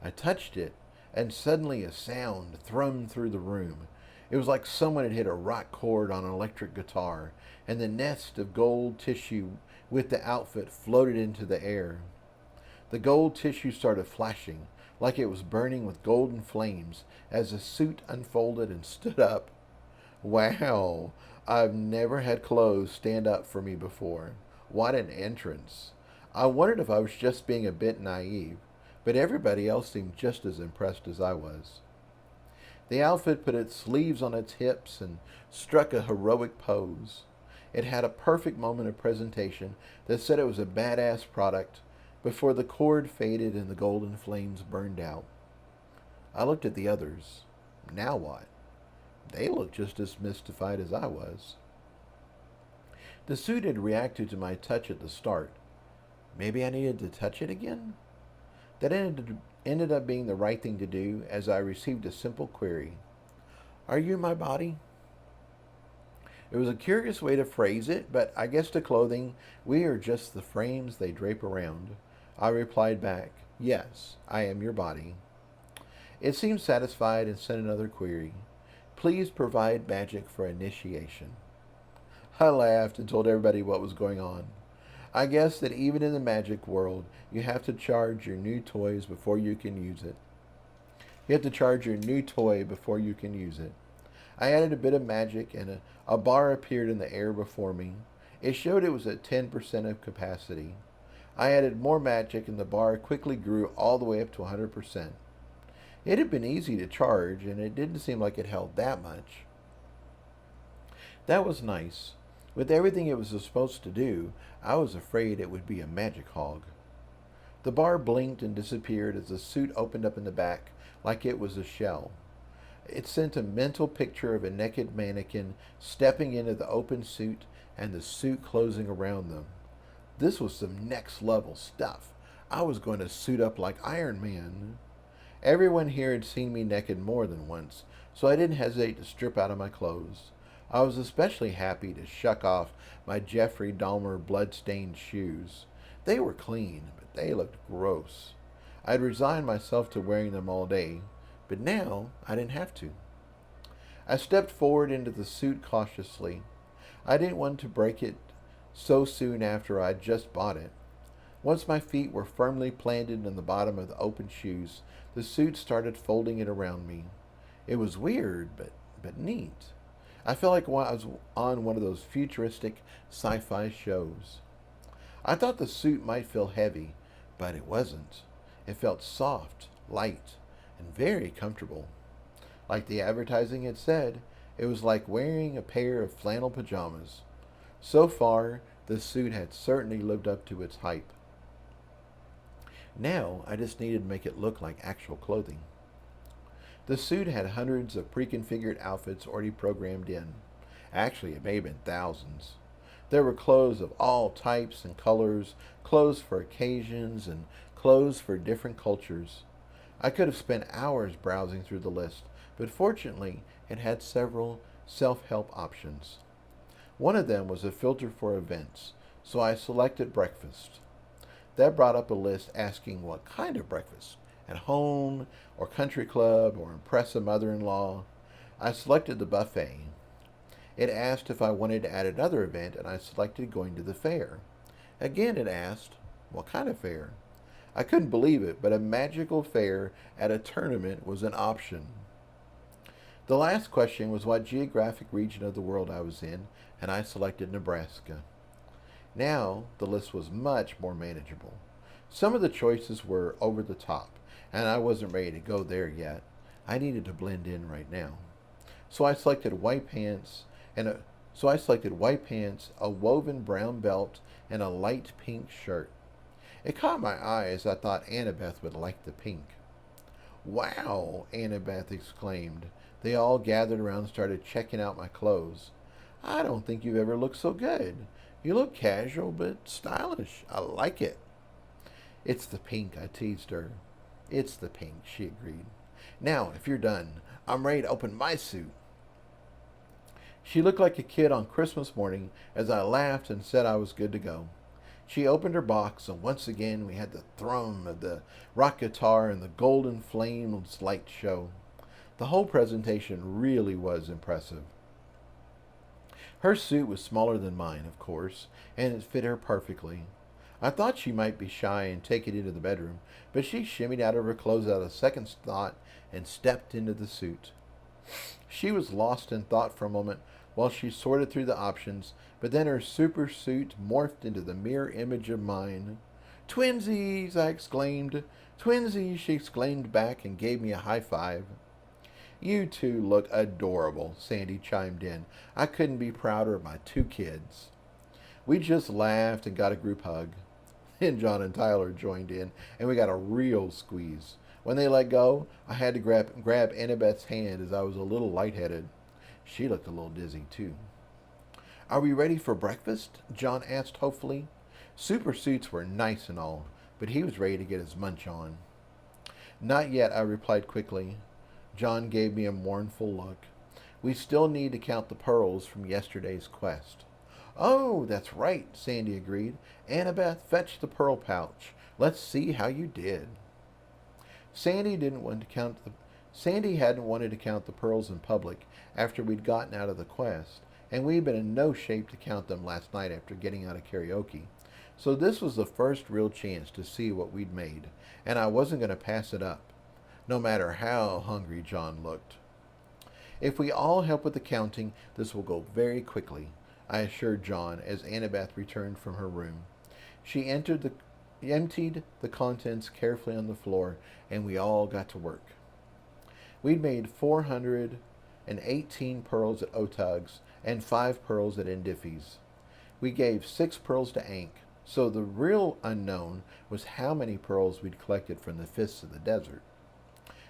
I touched it, and suddenly a sound thrummed through the room. It was like someone had hit a rock chord on an electric guitar, and the nest of gold tissue with the outfit floated into the air. The gold tissue started flashing, like it was burning with golden flames, as the suit unfolded and stood up. Wow, I've never had clothes stand up for me before. What an entrance. I wondered if I was just being a bit naive, but everybody else seemed just as impressed as I was. The outfit put its sleeves on its hips and struck a heroic pose. It had a perfect moment of presentation that said it was a badass product, before the cord faded and the golden flames burned out. I looked at the others. Now what? They looked just as mystified as I was. The suit had reacted to my touch at the start. Maybe I needed to touch it again? That ended up being the right thing to do as I received a simple query. Are you my body? It was a curious way to phrase it, but I guess to clothing, we are just the frames they drape around. I replied back, yes, I am your body. It seemed satisfied and sent another query. Please provide magic for initiation. I laughed and told everybody what was going on. I guess that even in the magic world, you have to charge your new toys before you can use it. You have to charge your new toy before you can use it. I added a bit of magic and a bar appeared in the air before me. It showed it was at 10% of capacity. I added more magic and the bar quickly grew all the way up to 100%. It had been easy to charge and it didn't seem like it held that much. That was nice. With everything it was supposed to do, I was afraid it would be a magic hog. The bar blinked and disappeared as the suit opened up in the back like it was a shell. It sent a mental picture of a naked mannequin stepping into the open suit and the suit closing around them. This was some next level stuff. I was going to suit up like Iron Man. Everyone here had seen me naked more than once, so I didn't hesitate to strip out of my clothes. I was especially happy to shuck off my Jeffrey Dahmer blood-stained shoes. They were clean, but they looked gross. I'd resigned myself to wearing them all day, but now I didn't have to. I stepped forward into the suit cautiously. I didn't want to break it so soon after I'd just bought it. Once my feet were firmly planted on the bottom of the open shoes, the suit started folding it around me. It was weird, but neat. I felt like I was on one of those futuristic sci-fi shows. I thought the suit might feel heavy, but it wasn't. It felt soft, light, and very comfortable. Like the advertising had said, it was like wearing a pair of flannel pajamas. So far, the suit had certainly lived up to its hype. Now, I just needed to make it look like actual clothing. The suit had hundreds of pre-configured outfits already programmed in. Actually, it may have been thousands. There were clothes of all types and colors, clothes for occasions, and clothes for different cultures. I could have spent hours browsing through the list, but fortunately, it had several self-help options. One of them was a filter for events, so I selected breakfast. That brought up a list asking what kind of breakfast. At home, or country club, or impress a mother-in-law. I selected the buffet. It asked if I wanted to add another event, and I selected going to the fair. Again, it asked, what kind of fair? I couldn't believe it, but a magical fair at a tournament was an option. The last question was what geographic region of the world I was in, and I selected Nebraska. Now, the list was much more manageable. Some of the choices were over the top, and I wasn't ready to go there yet. I needed to blend in right now. So I selected white pants, a woven brown belt, and a light pink shirt. It caught my eye as I thought Annabeth would like the pink. Wow, Annabeth exclaimed. They all gathered around and started checking out my clothes. I don't think you've ever looked so good. You look casual but stylish. I like it. It's the pink, I teased her. It's the pink, she agreed. Now, if you're done, I'm ready to open my suit. She looked like a kid on Christmas morning as I laughed and said I was good to go. She opened her box, and once again we had the thrum of the rock guitar and the golden flames light show. The whole presentation really was impressive. Her suit was smaller than mine, of course, and it fit her perfectly. I thought she might be shy and take it into the bedroom, but she shimmied out of her clothes without a second's thought and stepped into the suit. She was lost in thought for a moment while she sorted through the options, but then her super suit morphed into the mirror image of mine. Twinsies, I exclaimed. Twinsies, she exclaimed back and gave me a high five. You two look adorable, Sandy chimed in. I couldn't be prouder of my two kids. We just laughed and got a group hug. And John and Tyler joined in, and we got a real squeeze. When they let go, I had to grab Annabeth's hand as I was a little lightheaded. She looked a little dizzy, too. Are we ready for breakfast? John asked hopefully. Super suits were nice and all, but he was ready to get his munch on. Not yet, I replied quickly. John gave me a mournful look. We still need to count the pearls from yesterday's quest. Oh, that's right, Sandy agreed. Annabeth, fetch the pearl pouch. Let's see how you did. Sandy didn't want to count the Sandy hadn't wanted to count the pearls in public after we'd gotten out of the quest, and we'd been in no shape to count them last night after getting out of karaoke. So this was the first real chance to see what we'd made, and I wasn't going to pass it up, no matter how hungry John looked. If we all help with the counting, this will go very quickly, I assured John as Annabeth returned from her room. She emptied the contents carefully on the floor, and we all got to work. We'd made 418 pearls at Otug's and 5 pearls at Indiffi's. We gave 6 pearls to Ank, so the real unknown was how many pearls we'd collected from the Fists of the Desert.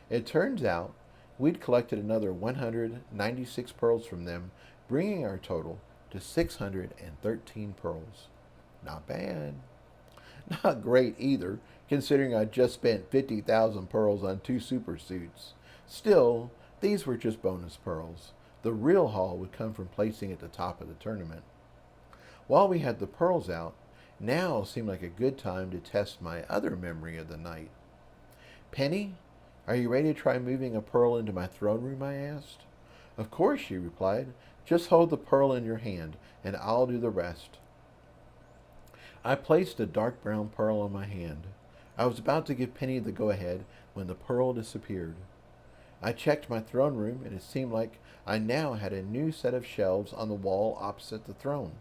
It turns out we'd collected another 196 pearls from them, bringing our total to 613 pearls. Not bad. Not great either, considering I'd just spent 50,000 pearls on 2 super suits. Still, these were just bonus pearls. The real haul would come from placing at the top of the tournament. While we had the pearls out, now seemed like a good time to test my other memory of the night. Penny, are you ready to try moving a pearl into my throne room? I asked. Of course, she replied. Just hold the pearl in your hand, and I'll do the rest. I placed a dark brown pearl on my hand. I was about to give Penny the go-ahead when the pearl disappeared. I checked my throne room, and it seemed like I now had a new set of shelves on the wall opposite the throne.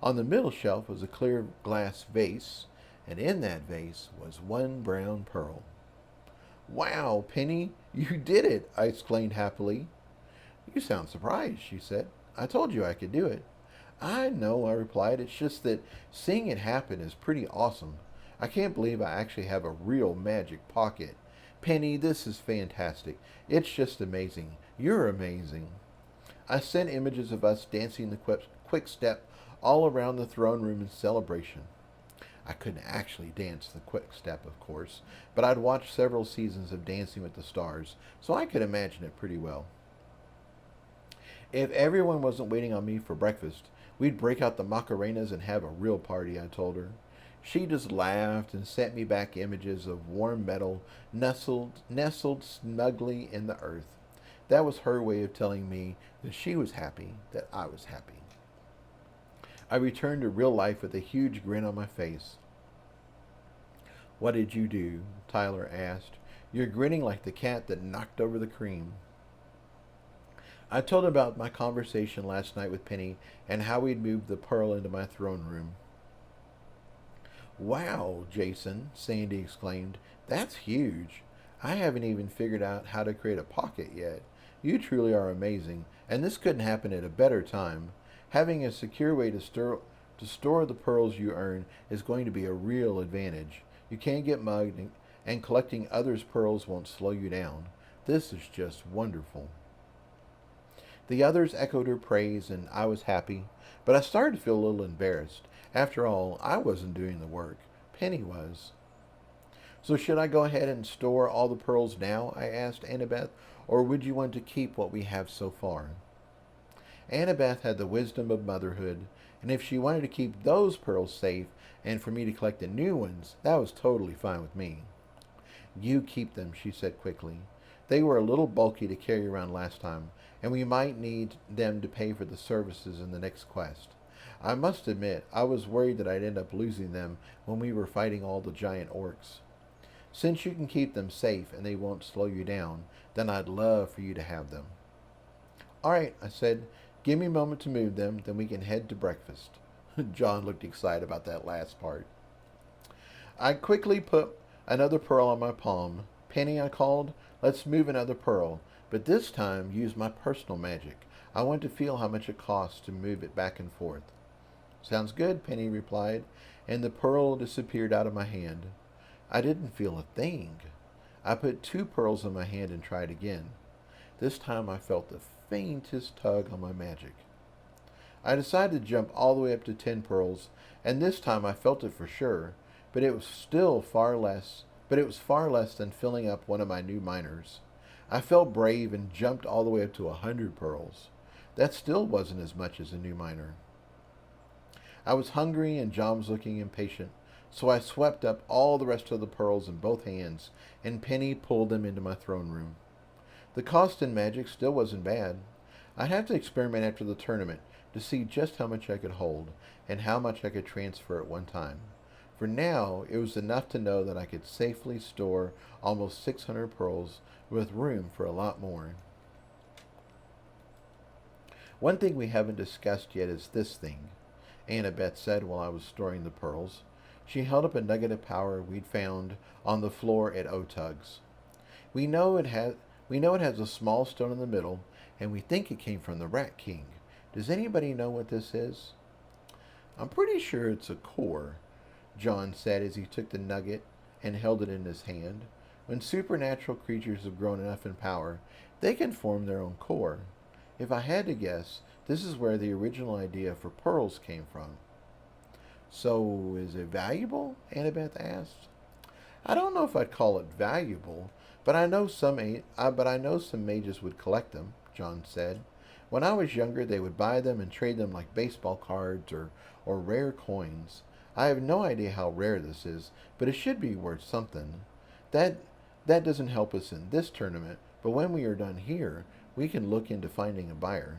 On the middle shelf was a clear glass vase, and in that vase was one brown pearl. Wow, Penny, you did it, I exclaimed happily. You sound surprised, she said. I told you I could do it. I know, I replied. It's just that seeing it happen is pretty awesome. I can't believe I actually have a real magic pocket. Penny, this is fantastic. It's just amazing. You're amazing. I sent images of us dancing the quick step all around the throne room in celebration. I couldn't actually dance the quick step, of course, but I'd watched several seasons of Dancing with the Stars, so I could imagine it pretty well. If everyone wasn't waiting on me for breakfast, we'd break out the Macarenas and have a real party, I told her. She just laughed and sent me back images of warm metal nestled snugly in the earth. That was her way of telling me that she was happy, that I was happy. I returned to real life with a huge grin on my face. What did you do? Tyler asked. You're grinning like the cat that knocked over the cream. I told him about my conversation last night with Penny and how we'd moved the pearl into my throne room. Wow, Jason, Sandy exclaimed. That's huge. I haven't even figured out how to create a pocket yet. You truly are amazing, and this couldn't happen at a better time. Having a secure way to store the pearls you earn is going to be a real advantage. You can't get mugged, and collecting others' pearls won't slow you down. This is just wonderful. The others echoed her praise, and I was happy, but I started to feel a little embarrassed. After all, I wasn't doing the work. Penny was. So should I go ahead and store all the pearls now? I asked Annabeth, or would you want to keep what we have so far? Annabeth had the wisdom of motherhood, and if she wanted to keep those pearls safe and for me to collect the new ones, that was totally fine with me. You keep them, she said quickly. They were a little bulky to carry around last time, and we might need them to pay for the services in the next quest. I must admit, I was worried that I'd end up losing them when we were fighting all the giant orcs. Since you can keep them safe and they won't slow you down, then I'd love for you to have them. All right, I said. Give me a moment to move them, then we can head to breakfast. John looked excited about that last part. I quickly put another pearl on my palm. Penny, I called, let's move another pearl, but this time use my personal magic. I want to feel how much it costs to move it back and forth. Sounds good, Penny replied, and the pearl disappeared out of my hand. I didn't feel a thing. I put 2 pearls in my hand and tried again. This time I felt the faintest tug on my magic. I decided to jump all the way up to 10 pearls, and this time I felt it for sure, but it was still far less, but it was far less than filling up one of my new miners. I felt brave and jumped all the way up to 100 pearls. That still wasn't as much as a new miner. I was hungry and John was looking impatient, so I swept up all the rest of the pearls in both hands, and Penny pulled them into my throne room. The cost in magic still wasn't bad. I'd have to experiment after the tournament to see just how much I could hold and how much I could transfer at one time. For now, it was enough to know that I could safely store almost 600 pearls with room for a lot more. One thing we haven't discussed yet is this thing, Annabeth said while I was storing the pearls. She held up a nugget of power we'd found on the floor at Otug's. We know it has a small stone in the middle, and we think it came from the Rat King. Does anybody know what this is? I'm pretty sure it's a core, John said as he took the nugget and held it in his hand. When supernatural creatures have grown enough in power, they can form their own core. If I had to guess, this is where the original idea for pearls came from. So, is it valuable? Annabeth asked. I don't know if I'd call it valuable, but I know some mages would collect them, John said. When I was younger, they would buy them and trade them like baseball cards or rare coins. I have no idea how rare this is, but it should be worth something. That doesn't help us in this tournament, but when we are done here, we can look into finding a buyer.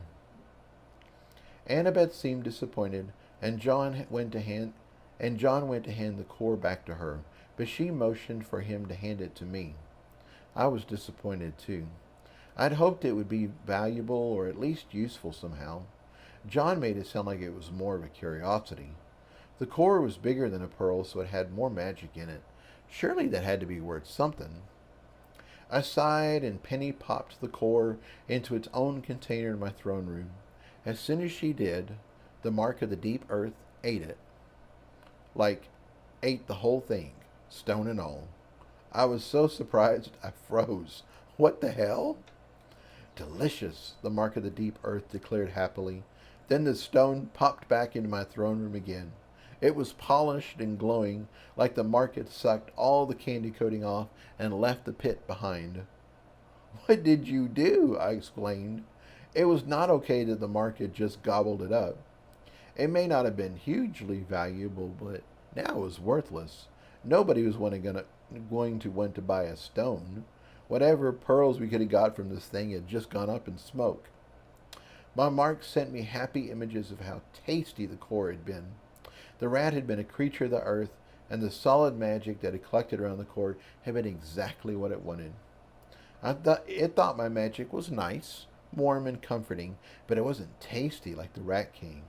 Annabeth seemed disappointed, and John went to hand the core back to her, but she motioned for him to hand it to me. I was disappointed too. I'd hoped it would be valuable or at least useful somehow. John made it sound like it was more of a curiosity. The core was bigger than a pearl, so it had more magic in it. Surely that had to be worth something. I sighed, and Penny popped the core into its own container in my throne room. As soon as she did, the mark of the deep earth ate it. Like, ate the whole thing, stone and all. I was so surprised I froze. What the hell? Delicious, the mark of the deep earth declared happily. Then the stone popped back into my throne room again. It was polished and glowing, like the mark had sucked all the candy coating off and left the pit behind. What did you do? I exclaimed. It was not okay that the mark had just gobbled it up. It may not have been hugely valuable, but now it was worthless. Nobody was going to want to buy a stone. Whatever pearls we could have got from this thing had just gone up in smoke. My mark sent me happy images of how tasty the core had been. The rat had been a creature of the earth, and the solid magic that had collected around the core had been exactly what it wanted. It thought my magic was nice, warm, and comforting, but it wasn't tasty like the Rat King.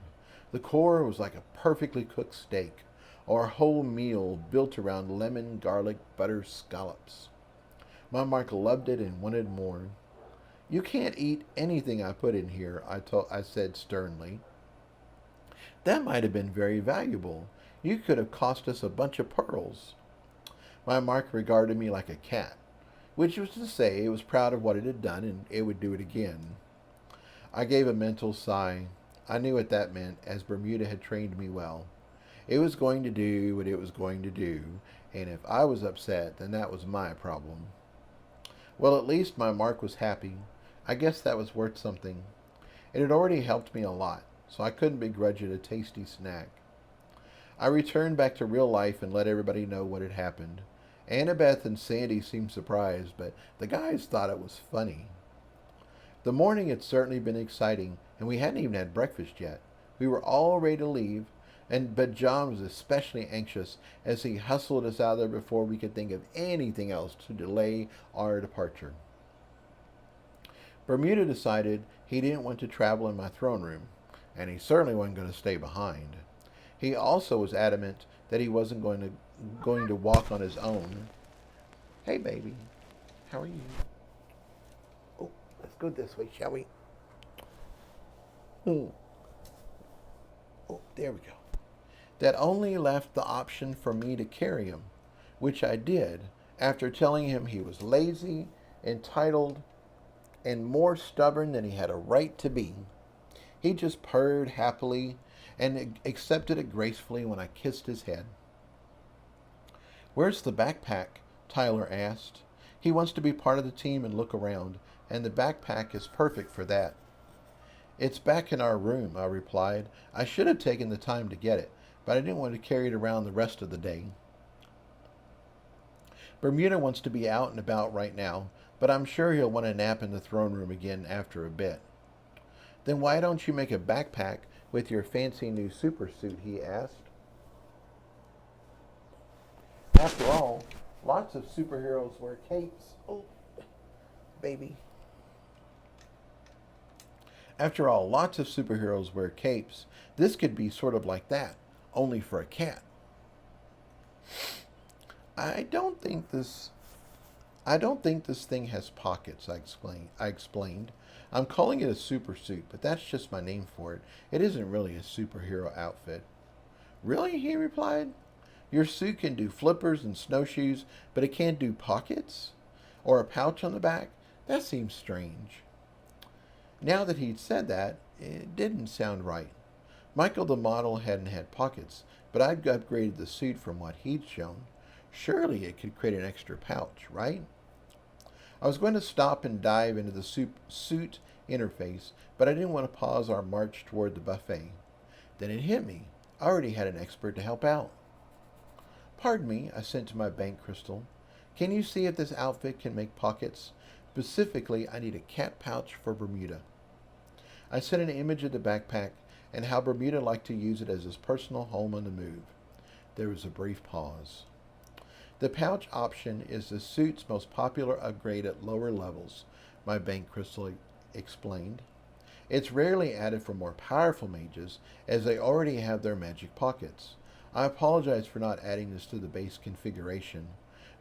The core was like a perfectly cooked steak, or a whole meal built around lemon, garlic, butter, scallops. My mark loved it and wanted more. You can't eat anything I put in here, I said sternly. That might have been very valuable. You could have cost us a bunch of pearls. My mark regarded me like a cat, which was to say it was proud of what it had done and it would do it again. I gave a mental sigh. I knew what that meant, as Bermuda had trained me well. It was going to do what it was going to do, and if I was upset, then that was my problem. Well, at least my mark was happy. I guess that was worth something. It had already helped me a lot, so I couldn't begrudge it a tasty snack. I returned back to real life and let everybody know what had happened. Annabeth and Sandy seemed surprised, but the guys thought it was funny. The morning had certainly been exciting, and we hadn't even had breakfast yet. We were all ready to leave, but John was especially anxious as he hustled us out of there before we could think of anything else to delay our departure. Bermuda decided he didn't want to travel in my throne room, and he certainly wasn't going to stay behind. He also was adamant that he wasn't going to walk on his own. Hey, baby. How are you? Oh, let's go this way, shall we? Oh, there we go. That only left the option for me to carry him, which I did after telling him he was lazy, entitled, and more stubborn than he had a right to be. He just purred happily and accepted it gracefully when I kissed his head. "Where's the backpack?" Tyler asked. He wants to be part of the team and look around, and the backpack is perfect for that. "It's back in our room," I replied. "I should have taken the time to get it, but I didn't want to carry it around the rest of the day. Bermuda wants to be out and about right now, but I'm sure he'll want a nap in the throne room again after a bit." "Then why don't you make a backpack with your fancy new supersuit?" he asked. After all, lots of superheroes wear capes. Oh, baby. After all, lots of superheroes wear capes. This could be sort of like that, only for a cat. I don't think this I don't think this thing has pockets, I explained. "I'm calling it a super suit, but that's just my name for it. It isn't really a superhero outfit." "Really?" he replied. "Your suit can do flippers and snowshoes, but it can't do pockets? Or a pouch on the back? That seems strange." Now that he'd said that, it didn't sound right. Michael the model hadn't had pockets, but I'd upgraded the suit from what he'd shown. Surely it could create an extra pouch, right? I was going to stop and dive into the suit interface, but I didn't want to pause our march toward the buffet. Then it hit me. I already had an expert to help out. "Pardon me," I sent to my bank crystal. "Can you see if this outfit can make pockets? Specifically, I need a cat pouch for Bermuda." I sent an image of the backpack and how Bermuda liked to use it as his personal home on the move. There was a brief pause. "The pouch option is the suit's most popular upgrade at lower levels," my bank crystal explained. "It's rarely added for more powerful mages, as they already have their magic pockets. I apologize for not adding this to the base configuration.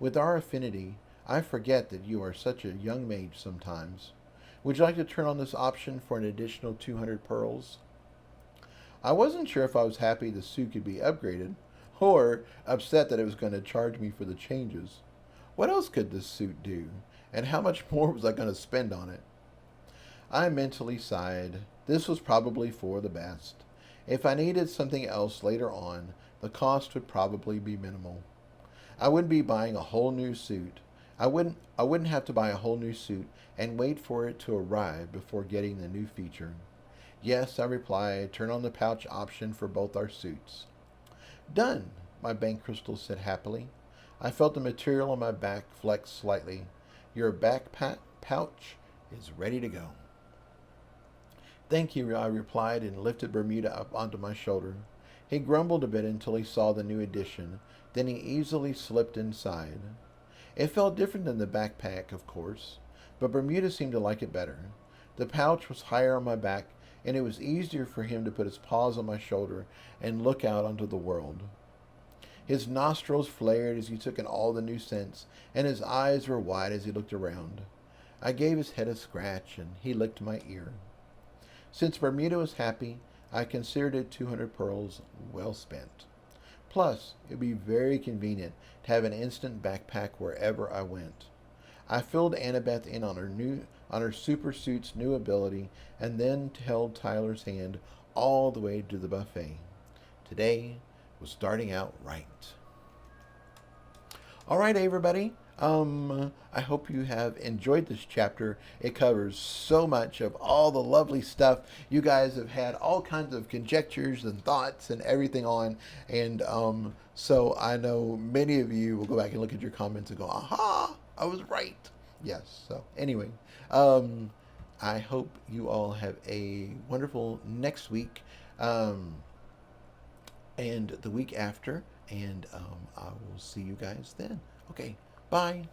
With our affinity, I forget that you are such a young mage sometimes. Would you like to turn on this option for an additional 200 pearls?" I wasn't sure if I was happy the suit could be upgraded, or upset that it was going to charge me for the changes. What else could this suit do? And how much more was I going to spend on it? I mentally sighed. This was probably for the best. If I needed something else later on, the cost would probably be minimal. I wouldn't be buying a whole new suit. I wouldn't have to buy a whole new suit and wait for it to arrive before getting the new feature. "Yes," I replied, "turn on the pouch option for both our suits." "Done," my bank crystal said happily. I felt the material on my back flex slightly. "Your pouch is ready to go." "Thank you," I replied and lifted Bermuda up onto my shoulder. He grumbled a bit until he saw the new addition. Then he easily slipped inside. It felt different than the backpack, of course, but Bermuda seemed to like it better. The pouch was higher on my back, and it was easier for him to put his paws on my shoulder and look out onto the world. His nostrils flared as he took in all the new scents, and his eyes were wide as he looked around. I gave his head a scratch, and he licked my ear. Since Bermuda was happy, I considered it 200 pearls well spent. Plus, it would be very convenient to have an instant backpack wherever I went. I filled Annabeth in on her super suit's new ability, and then held Tyler's hand all the way to the buffet. Today was starting out right. All right, everybody. I hope you have enjoyed this chapter. It covers so much of all the lovely stuff. You guys have had all kinds of conjectures and thoughts and everything on, and so I know many of you will go back and look at your comments and go, "Aha, I was right." Yes. So anyway, I hope you all have a wonderful next week, and the week after, and I will see you guys then. Okay. Bye.